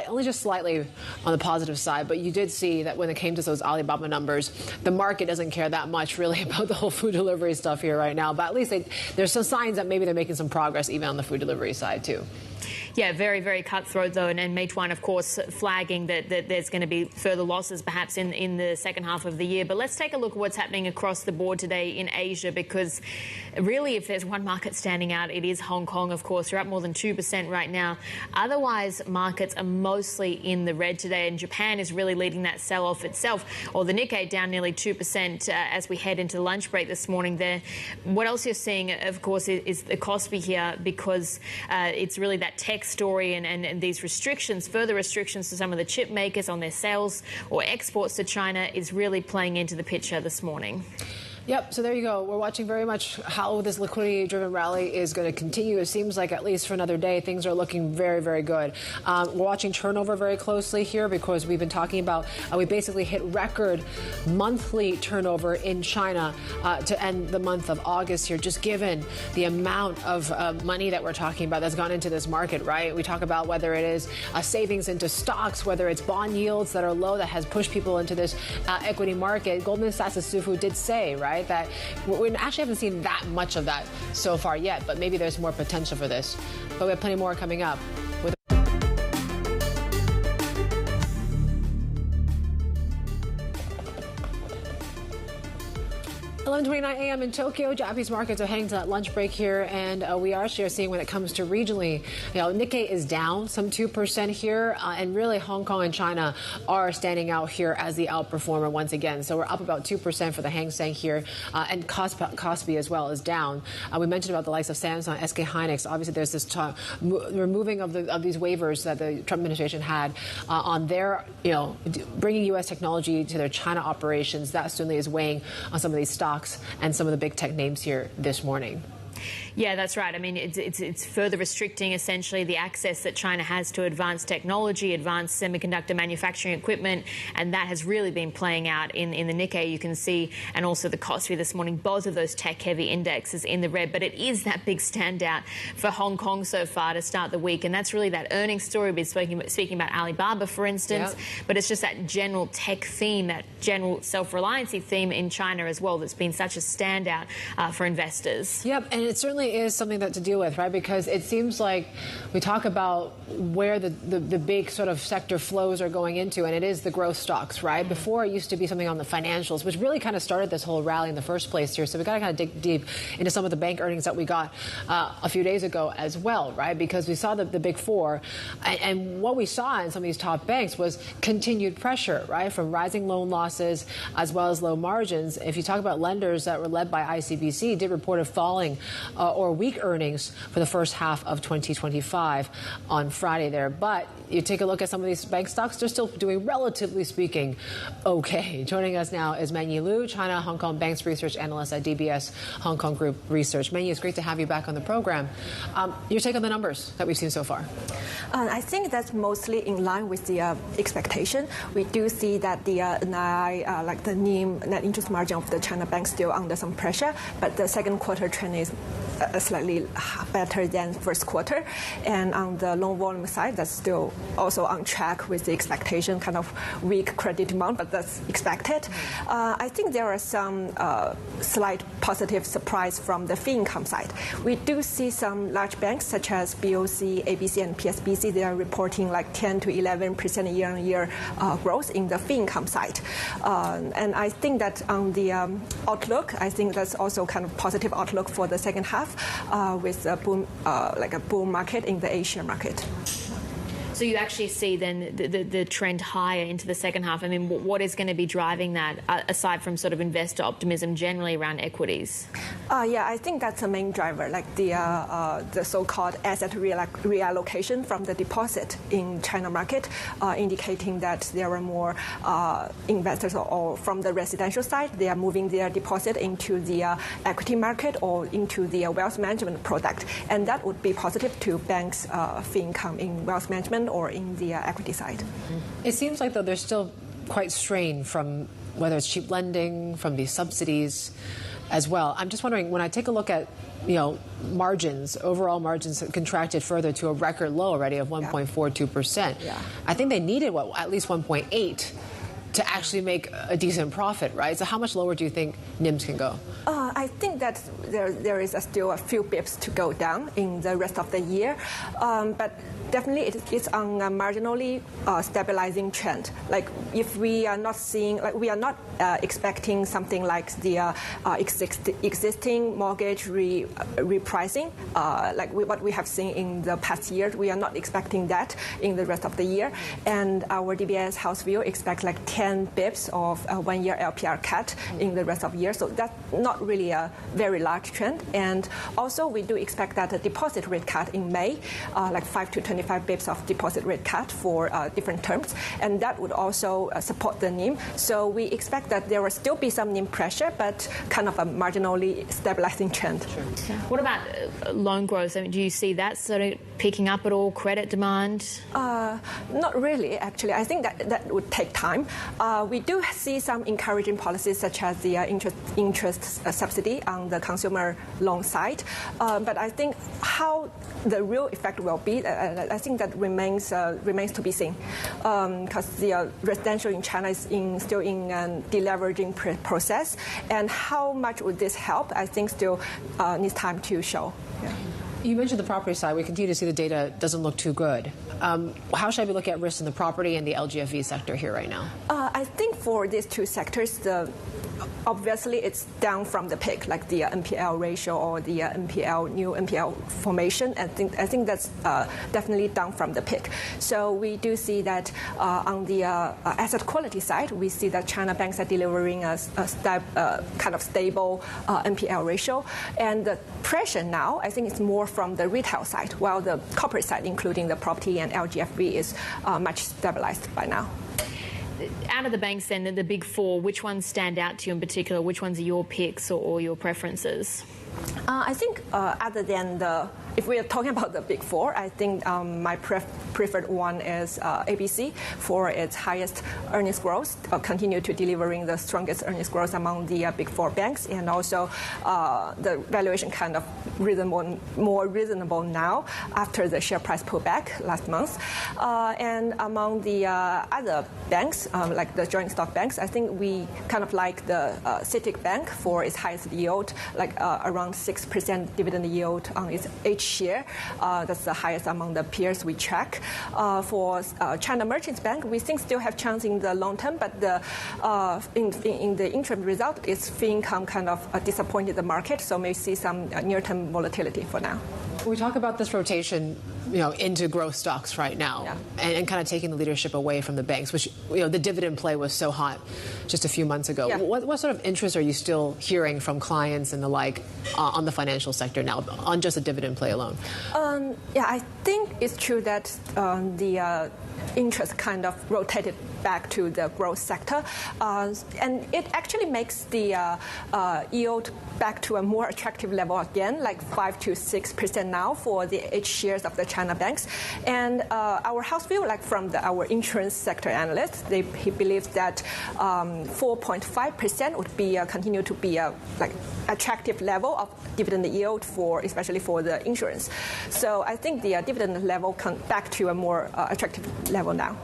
[SPEAKER 1] only just slightly on the positive side. But you did see that when it came to those Alibaba numbers, the market doesn't care that much, really, about the whole food delivery stuff here right now. But at least there's some signs that maybe they're making some progress even on the food delivery side, too.
[SPEAKER 2] Yeah, very, very cutthroat, though. And Meituan, of course, flagging that there's going to be further losses perhaps in the second half of the year. But let's take a look at what's happening across the board today in Asia, because really, if there's one market standing out, it is Hong Kong, of course. You're up more than 2% right now. Otherwise, markets are mostly in the red today, and Japan is really leading that sell-off itself. Or the Nikkei down nearly 2% as we head into the lunch break this morning there. What else you're seeing, of course, is the Kospi here, because it's really that tech story and these restrictions, further restrictions to some of the chip makers on their sales or exports to China is really playing into the picture this morning.
[SPEAKER 1] Yep, so there you go. We're watching very much how this liquidity-driven rally is going to continue. It seems like at least for another day, things are looking very, very good. We're watching turnover very closely here because we've been talking about we basically hit record monthly turnover in China to end the month of August here, just given the amount of money that we're talking about that's gone into this market, right? We talk about whether it is savings into stocks, whether it's bond yields that are low that has pushed people into this equity market. Goldman Sachs Si Fu did say, right, that we actually haven't seen that much of that so far yet, but maybe there's more potential for this. But we have plenty more coming up. 11:29 a.m. in Tokyo. Japanese markets are heading to that lunch break here, and we are actually seeing when it comes to regionally, Nikkei is down some 2% here, and really Hong Kong and China are standing out here as the outperformer once again. So we're up about 2% for the Hang Seng here, and Kospi as well is down. We mentioned about the likes of Samsung, SK Hynix. Obviously, there's this removing of these waivers that the Trump administration had on their, bringing U.S. technology to their China operations. That certainly is weighing on some of these stocks and some of the big tech names here this morning.
[SPEAKER 2] Yeah, that's right. I mean, it's further restricting essentially the access that China has to advanced technology, advanced semiconductor manufacturing equipment, and that has really been playing out in the Nikkei, you can see, and also the Kospi this morning, both of those tech-heavy indexes in the red. But it is that big standout for Hong Kong so far to start the week, and that's really that earnings story. We've been speaking about Alibaba, for instance, but it's just that general tech theme, that general self-reliancy theme in China as well that's been such a standout for investors.
[SPEAKER 1] Yep, and it certainly is something to deal with, right? Because it seems like we talk about where the big sort of sector flows are going into, and it is the growth stocks, right? Before it used to be something on the financials, which really kind of started this whole rally in the first place here. So we got to kind of dig deep into some of the bank earnings that we got a few days ago as well, right? Because we saw the big four, and what we saw in some of these top banks was continued pressure, right? From rising loan losses as well as low margins. If you talk about lenders that were led by ICBC, did report a falling or weak earnings for the first half of 2025 on Friday there. But you take a look at some of these bank stocks, they're still doing, relatively speaking, okay. Joining us now is Manyi, China Hong Kong Banks Research Analyst at DBS Hong Kong Group Research. Manyi, it's great to have you back on the program. Your take on the numbers that we've seen so far?
[SPEAKER 4] I think that's mostly in line with the expectation. We do see that the NII, like the NIM, net interest margin of the China banks, still under some pressure, but the second quarter trend is slightly better than first quarter. And on the loan volume side, that's still also on track with the expectation, kind of weak credit demand, but that's expected. I think there are some slight positive surprise from the fee income side. We do see some large banks such as BOC, ABC, and PSBC. They are reporting like 10 to 11% year-on-year growth in the fee income side. And I think that on the outlook, I think that's also kind of positive outlook for the second half with a boom, like a bull market in the Asia market.
[SPEAKER 2] So you actually see then the trend higher into the second half. I mean, what is going to be driving that, aside from sort of investor optimism generally around equities?
[SPEAKER 11] Yeah, I think that's the main driver, like the so-called asset reallocation from the deposit in China market, indicating that there are more investors or from the residential side, they are moving their deposit into the equity market or into the wealth management product. And that would be positive to banks' fee income in wealth management or in the equity side.
[SPEAKER 1] It seems like, though, they're still quite strained from whether it's cheap lending, from these subsidies as well. I'm just wondering, when I take a look at, margins, overall margins contracted further to a record low already of 1.42%.
[SPEAKER 11] Yeah.
[SPEAKER 1] I think they needed, at least 1.8 to actually make a decent profit, right? So how much lower do you think NIMs can go?
[SPEAKER 11] I think that there is still a few bips to go down in the rest of the year, but definitely it's on a marginally stabilizing trend. Like if we are not seeing, like we are not expecting something like the existing mortgage repricing, like what we have seen in the past year. We are not expecting that in the rest of the year, and our DBS House View expects like 10 bips of a one-year LPR cut in the rest of the year. So that's not really a very large trend. And also we do expect that a deposit rate cut in May, like 5 to 25 bips of deposit rate cut for different terms, and that would also support the NIM. So we expect that there will still be some NIM pressure, but kind of a marginally stabilizing trend.
[SPEAKER 2] Sure. What about loan growth? I mean, do you see that sort of picking up at all, credit demand?
[SPEAKER 11] Not really, actually. I think that would take time. We do see some encouraging policies such as the interest subsidy on the consumer loan side. But I think how the real effect will be, I think that remains to be seen. Because the residential in China is still in a deleveraging process. And how much would this help, I think still needs time to show. Yeah.
[SPEAKER 1] You mentioned the property side. We continue to see the data doesn't look too good. How should I be looking at risks in the property and the LGFV sector here right now?
[SPEAKER 11] I think for these two sectors, obviously it's down from the peak, like the NPL ratio or the new NPL formation. I think that's definitely down from the peak. So we do see that on the asset quality side, we see that China banks are delivering a kind of stable NPL ratio. And the pressure now, I think it's more from the retail side, while the corporate side, including the property and LGFV, is much stabilized by now.
[SPEAKER 2] Out of the banks then, the big four, which ones stand out to you in particular? Which ones are your picks or your preferences?
[SPEAKER 11] I think other than if we are talking about the big four, I think my preferred one is ABC for its highest earnings growth, continue to delivering the strongest earnings growth among the big four banks, and also the valuation kind of more reasonable now after the share price pullback last month. And among the other banks, like the joint stock banks, I think we kind of like the CITIC Bank for its highest yield, like around 6% dividend yield on its H share. That's the highest among the peers we track. For China Merchants Bank, we think still have chance in the long term, but in the interim result, its fee income kind of disappointed the market, so may see some near-term volatility for now.
[SPEAKER 1] We talk about this rotation, into growth stocks right now, and kind of taking the leadership away from the banks, which, the dividend play was so hot just a few months ago. Yeah. What sort of interest are you still hearing from clients and the like on the financial sector now, on just a dividend play alone?
[SPEAKER 11] I think it's true that the interest kind of rotated back to the growth sector, and it actually makes the yield back to a more attractive level again, like 5 to 6% now for the H shares of the China banks. And our house view, like from our insurance sector analysts, he believes that 4.5% would be continue to be a attractive level of dividend yield especially for the insurance. So I think the dividend level comes back to a more attractive level now.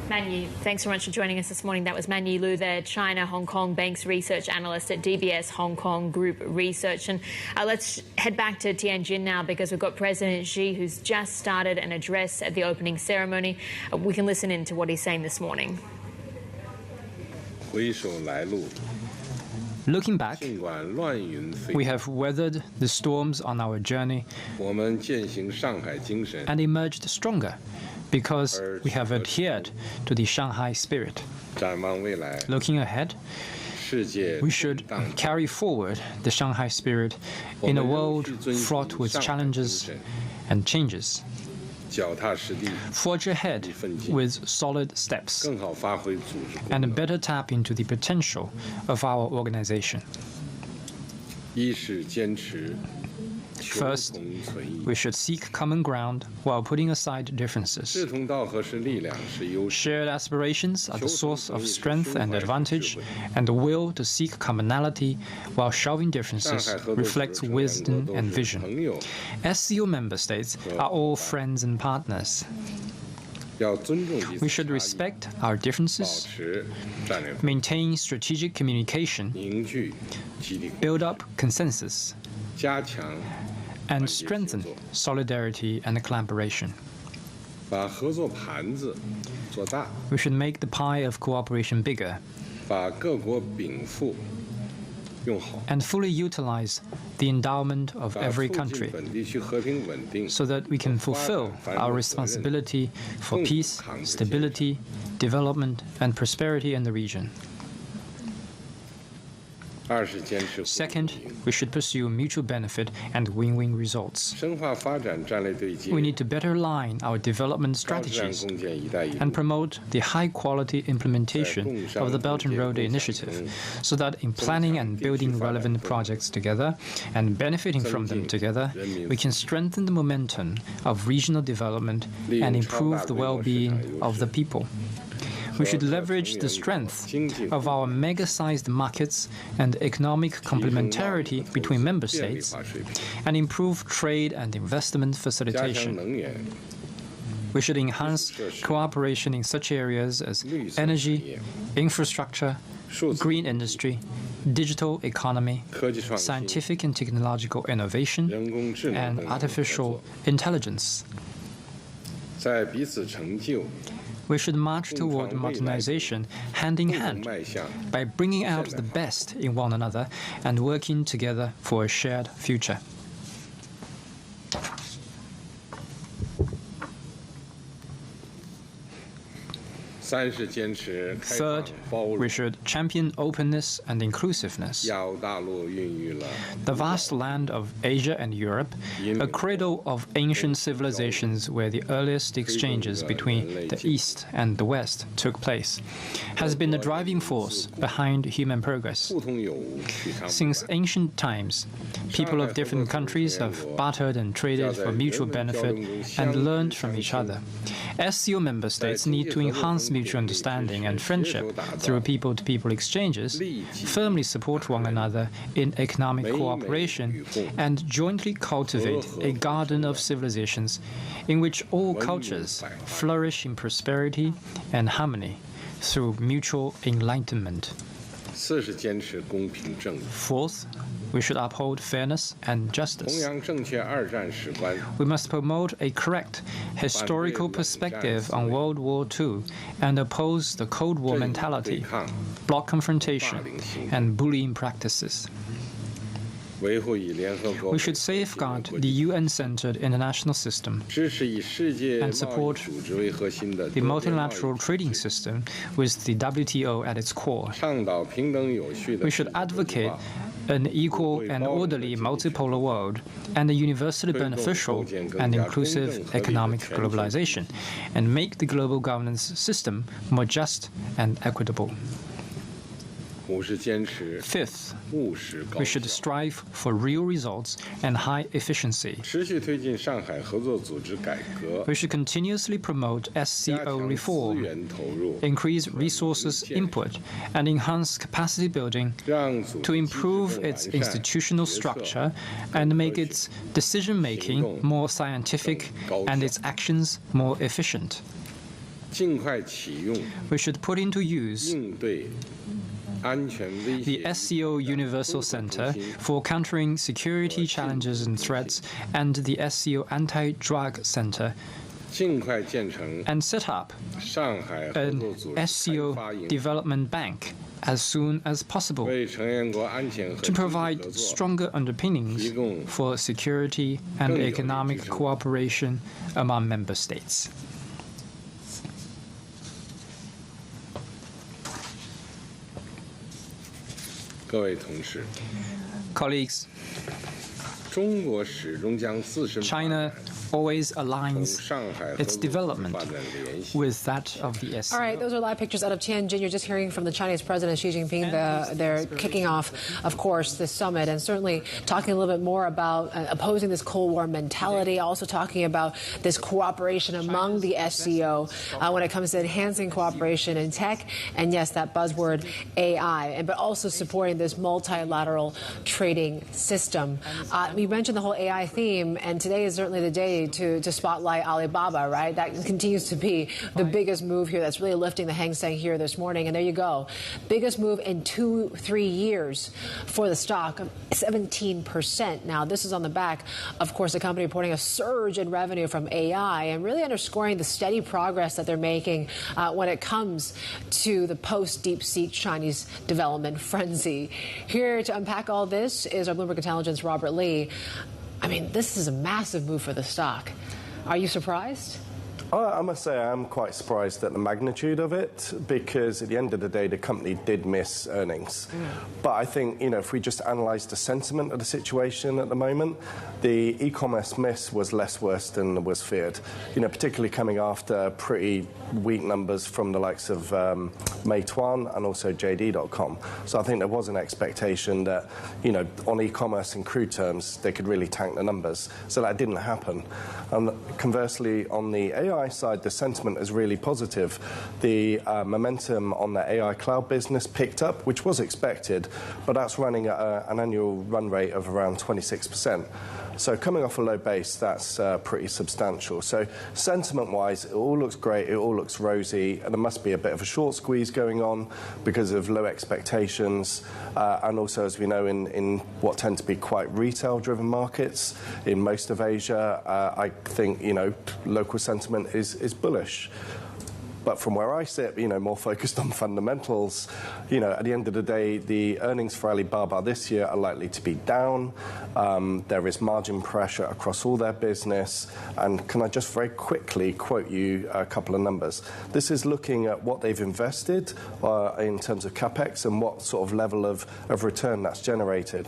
[SPEAKER 2] Manyi, thanks so much for joining us this morning. That was Manyi Lu, the China Hong Kong Banks Research Analyst at DBS Hong Kong Group Research. And let's head back to Tianjin now, because we've got President Xi, who's just started an address at the opening ceremony. We can listen in to what he's saying this morning.
[SPEAKER 12] 回首来路，
[SPEAKER 5] Looking back, we have weathered the storms on our journey and emerged stronger because we have adhered to the Shanghai spirit. Looking ahead, we should carry forward the Shanghai spirit in a world fraught with challenges and changes. Forge ahead with solid steps and better tap into the potential of our organization. First, we should seek common ground while putting aside differences. Shared aspirations are the source of strength and advantage, and the will to seek commonality while shelving differences reflects wisdom and vision. SCO member states are all friends and partners. We should respect our differences, maintain strategic communication, build up consensus, and strengthen solidarity and collaboration. We should make the pie of cooperation bigger and fully utilize the endowment of every country so that we can fulfill our responsibility for peace, stability, development, and prosperity in the region. Second, we should pursue mutual benefit and win-win results. We need to better align our development strategies and promote the high-quality implementation of the Belt and Road Initiative so that in planning and building relevant projects together and benefiting from them together, we can strengthen the momentum of regional development and improve the well-being of the people. We should leverage the strength of our mega-sized markets and economic complementarity between member states and improve trade and investment facilitation. We should enhance cooperation in such areas as energy, infrastructure, green industry, digital economy, scientific and technological innovation, and artificial intelligence. We should march toward modernization hand in hand by bringing out the best in one another and working together for a shared future. Third, we should champion openness and inclusiveness. The vast land of Asia and Europe, a cradle of ancient civilizations where the earliest exchanges between the East and the West took place, has been the driving force behind human progress. Since ancient times, people of different countries have bartered and traded for mutual benefit and learned from each other. SCO member states need to enhance mutual understanding and friendship through people-to-people exchanges, firmly support one another in economic cooperation, and jointly cultivate a garden of civilizations in which all cultures flourish in prosperity and harmony through mutual enlightenment. Fourth, we should uphold fairness and justice. We must promote a correct historical perspective on World War II and oppose the Cold War mentality, bloc confrontation, and bullying practices. We should safeguard the UN-centered international system and support the multilateral trading system with the WTO at its core. We should advocate an equal and orderly multipolar world and a universally beneficial and inclusive economic globalization, and make the global governance system more just and equitable. Fifth, we should strive for real results and high efficiency. We should continuously promote SCO reform, increase resources input, and enhance capacity building to improve its institutional structure and make its decision-making more scientific and its actions more efficient. We should put into use the SCO Universal Center for Countering Security Challenges and Threats and the SCO Anti-Drug Center and set up an SCO development bank as soon as possible to provide stronger underpinnings for security and economic cooperation among member states. Colleagues, China always aligns its development with that of the SCO.
[SPEAKER 1] All right, those are live pictures out of Tianjin. You're just hearing from the Chinese President Xi Jinping. They're kicking off, of course, this summit, and certainly talking a little bit more about opposing this Cold War mentality, also talking about this cooperation among the SCO when it comes to enhancing cooperation in tech, and yes, that buzzword AI, but also supporting this multilateral trading system. We mentioned the whole AI theme, and today is certainly the day to spotlight Alibaba, right? That continues to be the biggest move here that's really lifting the Hang Seng here this morning. And there you go. Biggest move in 2-3 years for the stock, 17%. Now, this is on the back, of course, the company reporting a surge in revenue from AI and really underscoring the steady progress that they're making when it comes to the post-DeepSeek Chinese development frenzy. Here to unpack all this is our Bloomberg Intelligence, Robert Lee. I mean, this is a massive move for the stock. Are you surprised?
[SPEAKER 12] I must say I'm quite surprised at the magnitude of it, because at the end of the day, the company did miss earnings. But I think, if we just analyse the sentiment of the situation at the moment, the e-commerce miss was less worse than was feared, particularly coming after pretty weak numbers from the likes of Meituan and also JD.com. So I think there was an expectation that, on e-commerce in crude terms, they could really tank the numbers. So that didn't happen. And conversely, on the AI side, the sentiment is really positive. The momentum on the AI cloud business picked up, which was expected, but that's running at an annual run rate of around 26%. So coming off a low base, that's pretty substantial. So sentiment-wise, it all looks great, it all looks rosy, and there must be a bit of a short squeeze going on because of low expectations, and also, as we know, in what tend to be quite retail-driven markets in most of Asia, I think, local sentiment is bullish. But from where I sit, more focused on fundamentals, at the end of the day, the earnings for Alibaba this year are likely to be down. There is margin pressure across all their business. And can I just very quickly quote you a couple of numbers? This is looking at what they've invested in terms of CapEx and what sort of level of return that's generated.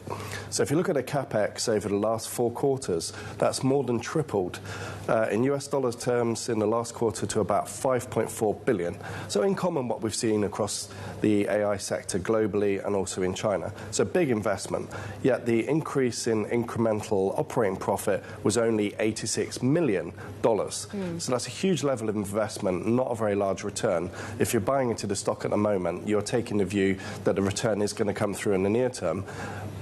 [SPEAKER 12] So if you look at the CapEx over the last 4 quarters, that's more than tripled. In US dollars terms, in the last quarter to about 5.4 billion. So in common what we've seen across the AI sector globally and also in China. So big investment. Yet the increase in incremental operating profit was only $86 million. So that's a huge level of investment, not a very large return. If you're buying into the stock at the moment, you're taking the view that the return is going to come through in the near term.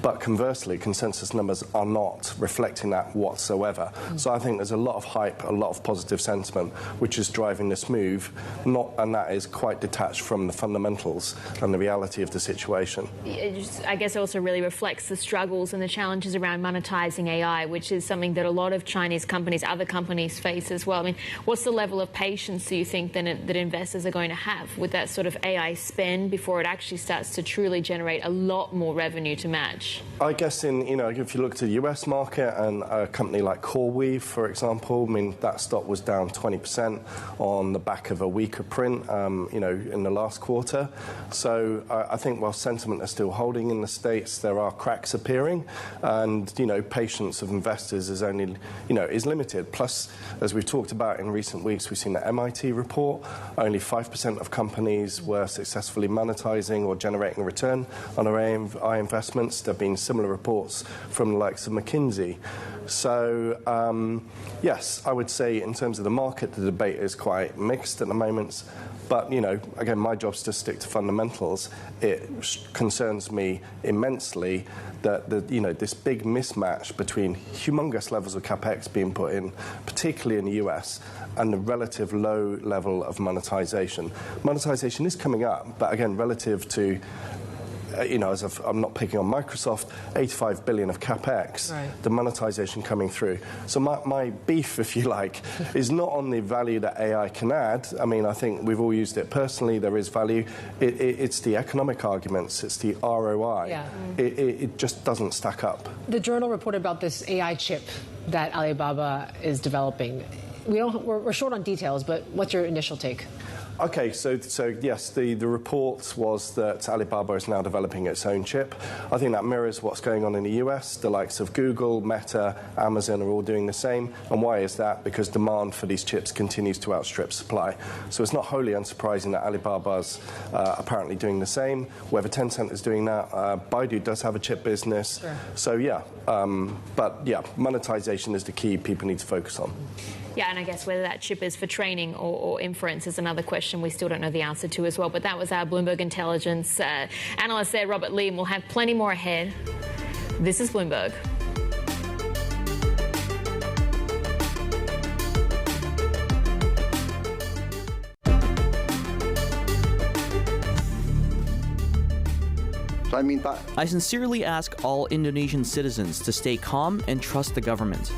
[SPEAKER 12] But conversely, consensus numbers are not reflecting that whatsoever. So I think there's a lot of hype, a lot of positive sentiment, which is driving this move, and that is quite detached from the fundamentals and the reality of the situation.
[SPEAKER 2] I guess it also really reflects the struggles and the challenges around monetizing AI, which is something that a lot of Chinese companies, other companies face as well. I mean, what's the level of patience do you think that investors are going to have with that sort of AI spend before it actually starts to truly generate a lot more revenue to match?
[SPEAKER 12] I guess if you look to the US market and a company like CoreWeave, for example, that stock was down 20% on the back of a weaker print, in the last quarter. So I think while sentiment is still holding in the States, there are cracks appearing, and patience of investors is only is limited. Plus, as we've talked about in recent weeks, we've seen the MIT report. Only 5% of companies were successfully monetizing or generating a return on their AI investments. There have been similar reports from the likes of McKinsey. So, yes, I would say in terms of the market, the debate is quite mixed at the moment. But, again, my job is to stick to fundamentals. It concerns me immensely that, this big mismatch between humongous levels of CapEx being put in, particularly in the US, and the relative low level of monetization. Monetization is coming up, but, again, relative to I'm not picking on Microsoft, 85 billion of capex,
[SPEAKER 1] right.
[SPEAKER 12] The monetization coming through. So my beef, if you like, is not on the value that AI can add. I mean, I think we've all used it personally. There is value. It's the economic arguments. It's the ROI.
[SPEAKER 1] Yeah.
[SPEAKER 12] It just doesn't stack up.
[SPEAKER 1] The Journal reported about this AI chip that Alibaba is developing. We're short on details, but what's your initial take?
[SPEAKER 12] Okay, so yes, the report was that Alibaba is now developing its own chip. I think that mirrors what's going on in the US. The likes of Google, Meta, Amazon are all doing the same. And why is that? Because demand for these chips continues to outstrip supply. So it's not wholly unsurprising that Alibaba's apparently doing the same. Whether Tencent is doing that, Baidu does have a chip business.
[SPEAKER 1] Sure.
[SPEAKER 12] So monetization is the key people need to focus on.
[SPEAKER 2] Yeah, and I guess whether that chip is for training or inference is another question we still don't know the answer to as well. But that was our Bloomberg Intelligence analyst there, Robert Lee, and we'll have plenty more ahead. This is Bloomberg.
[SPEAKER 13] I sincerely ask all Indonesian citizens to stay calm and trust the government.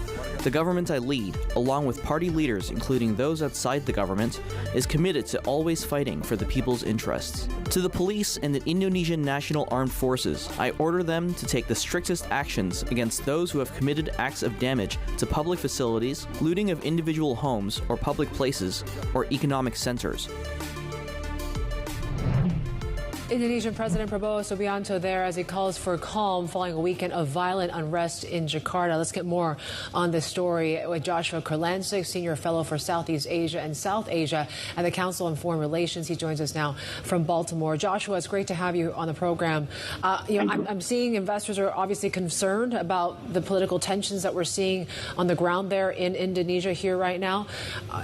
[SPEAKER 13] The government I lead, along with party leaders including those outside the government, is committed to always fighting for the people's interests. To the police and the Indonesian National Armed Forces, I order them to take the strictest actions against those who have committed acts of damage to public facilities, looting of individual homes or public places, or economic centers.
[SPEAKER 1] Indonesian President Prabowo Subianto there as he calls for calm following a weekend of violent unrest in Jakarta. Let's get more on this story with Joshua Kurlansik, Senior Fellow for Southeast Asia and South Asia at the Council on Foreign Relations. He joins us now from Baltimore. Joshua, it's great to have you on the program. I'm seeing investors are obviously concerned about the political tensions that we're seeing on the ground there in Indonesia here right now.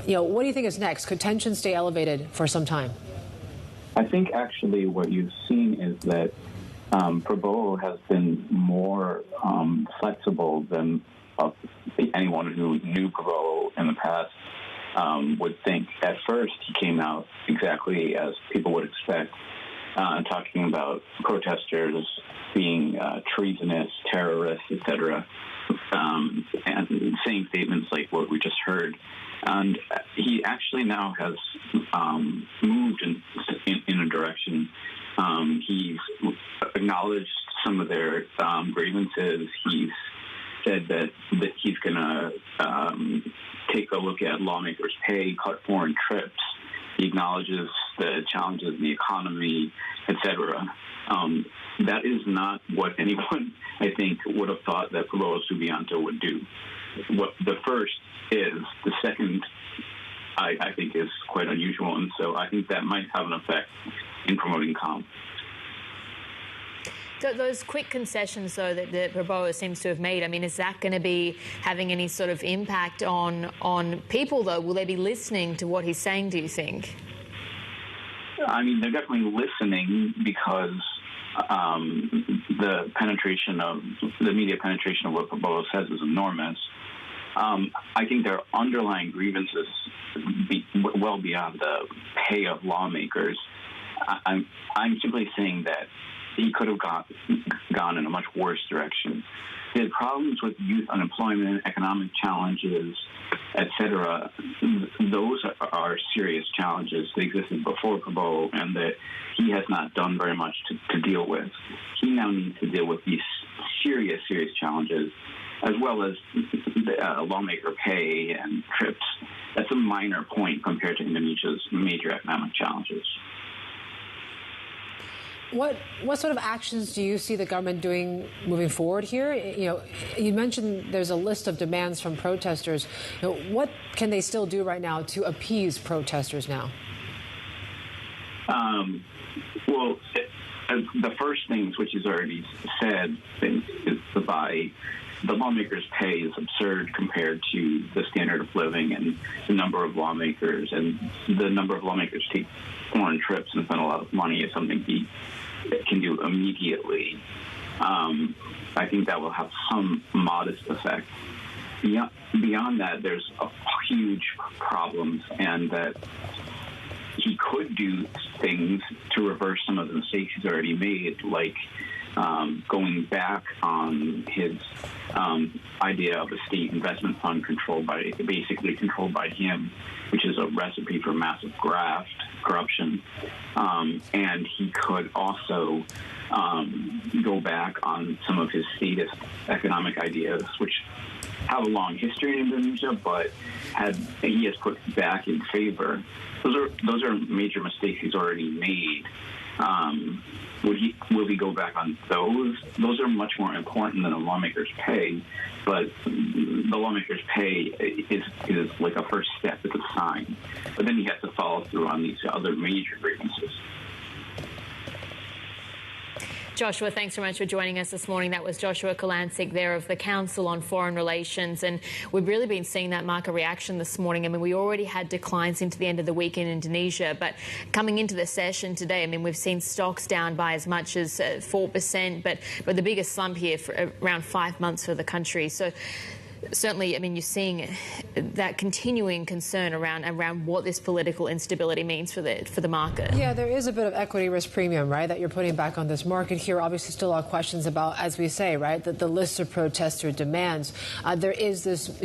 [SPEAKER 1] What do you think is next? Could tensions stay elevated for some time?
[SPEAKER 14] I think actually what you've seen is that Prabowo has been more flexible than anyone who knew Prabowo in the past would think. At first, he came out exactly as people would expect, talking about protesters being treasonous, terrorists, etc., and saying statements like what we just heard. And he actually now has moved in a direction. He's acknowledged some of their grievances. He's said that he's going to take a look at lawmakers' pay, cut foreign trips. He acknowledges the challenges in the economy, etc. That is not what anyone, I think, would have thought that Prabowo Subianto would do. What the first is. The second, I think, is quite unusual, and so I think that might have an effect in promoting calm.
[SPEAKER 2] Those quick concessions, though, that Prabowo seems to have made, I mean, is that going to be having any sort of impact on people, though? Will they be listening to what he's saying, do you think?
[SPEAKER 14] I mean, they're definitely listening because the media penetration of what Prabowo says is enormous. I think there are underlying grievances well beyond the pay of lawmakers. I'm simply saying that he could have gone in a much worse direction. The problems with youth unemployment, economic challenges, etc., those are serious challenges that existed before Prabowo and that he has not done very much to deal with. He now needs to deal with these serious challenges, as well as lawmaker pay and trips. That's a minor point compared to Indonesia's major economic challenges.
[SPEAKER 1] What sort of actions do you see the government doing moving forward here? You mentioned there's a list of demands from protesters. What can they still do right now to appease protesters now?
[SPEAKER 14] Well, the first things, which is already said, is the lawmakers' pay is absurd compared to the standard of living and the number of lawmakers, and the number of lawmakers take foreign trips and spend a lot of money is something he can do immediately. I think that will have some modest effect. Beyond that, there's huge problems, and that he could do things to reverse some of the mistakes he's already made, like going back on his idea of a state investment fund basically controlled by him, which is a recipe for massive graft, corruption. And he could also go back on some of his statist economic ideas, which have a long history in Indonesia, but he has put back in favor. Those are major mistakes he's already made. Will he go back on those? Those are much more important than the lawmakers' pay, but the lawmakers' pay is like a first step, it's a sign. But then he has to follow through on these other major grievances.
[SPEAKER 2] Joshua, thanks so much for joining us this morning. That was Joshua Kalansik there of the Council on Foreign Relations. And we've really been seeing that market reaction this morning. I mean, we already had declines into the end of the week in Indonesia, but coming into the session today, I mean, we've seen stocks down by as much as 4%, but the biggest slump here for around 5 months for the country. So certainly, I mean, you're seeing that continuing concern around what this political instability means for the market.
[SPEAKER 1] Yeah, there is a bit of equity risk premium, right, that you're putting back on this market here. Obviously, still a lot of questions about, as we say, right, that the list of protester demands. There is this,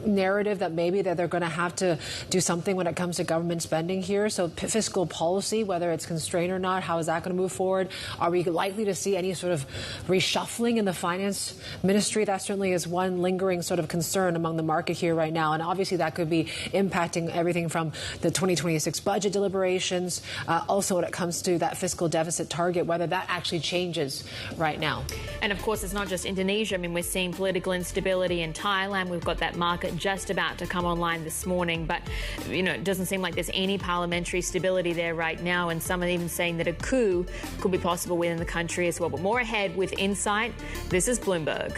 [SPEAKER 1] narrative that maybe that they're going to have to do something when it comes to government spending here. So fiscal policy, whether it's constrained or not, how is that going to move forward? Are we likely to see any sort of reshuffling in the finance ministry? That certainly is one lingering sort of concern among the market here right now. And obviously that could be impacting everything from the 2026 budget deliberations, also when it comes to that fiscal deficit target, whether that actually changes right now.
[SPEAKER 2] And of course, it's not just Indonesia. I mean, we're seeing political instability in Thailand. We've got that market just about to come online this morning, but it doesn't seem like there's any parliamentary stability there right now, and some are even saying that a coup could be possible within the country as well. But more ahead with Insight. This is Bloomberg.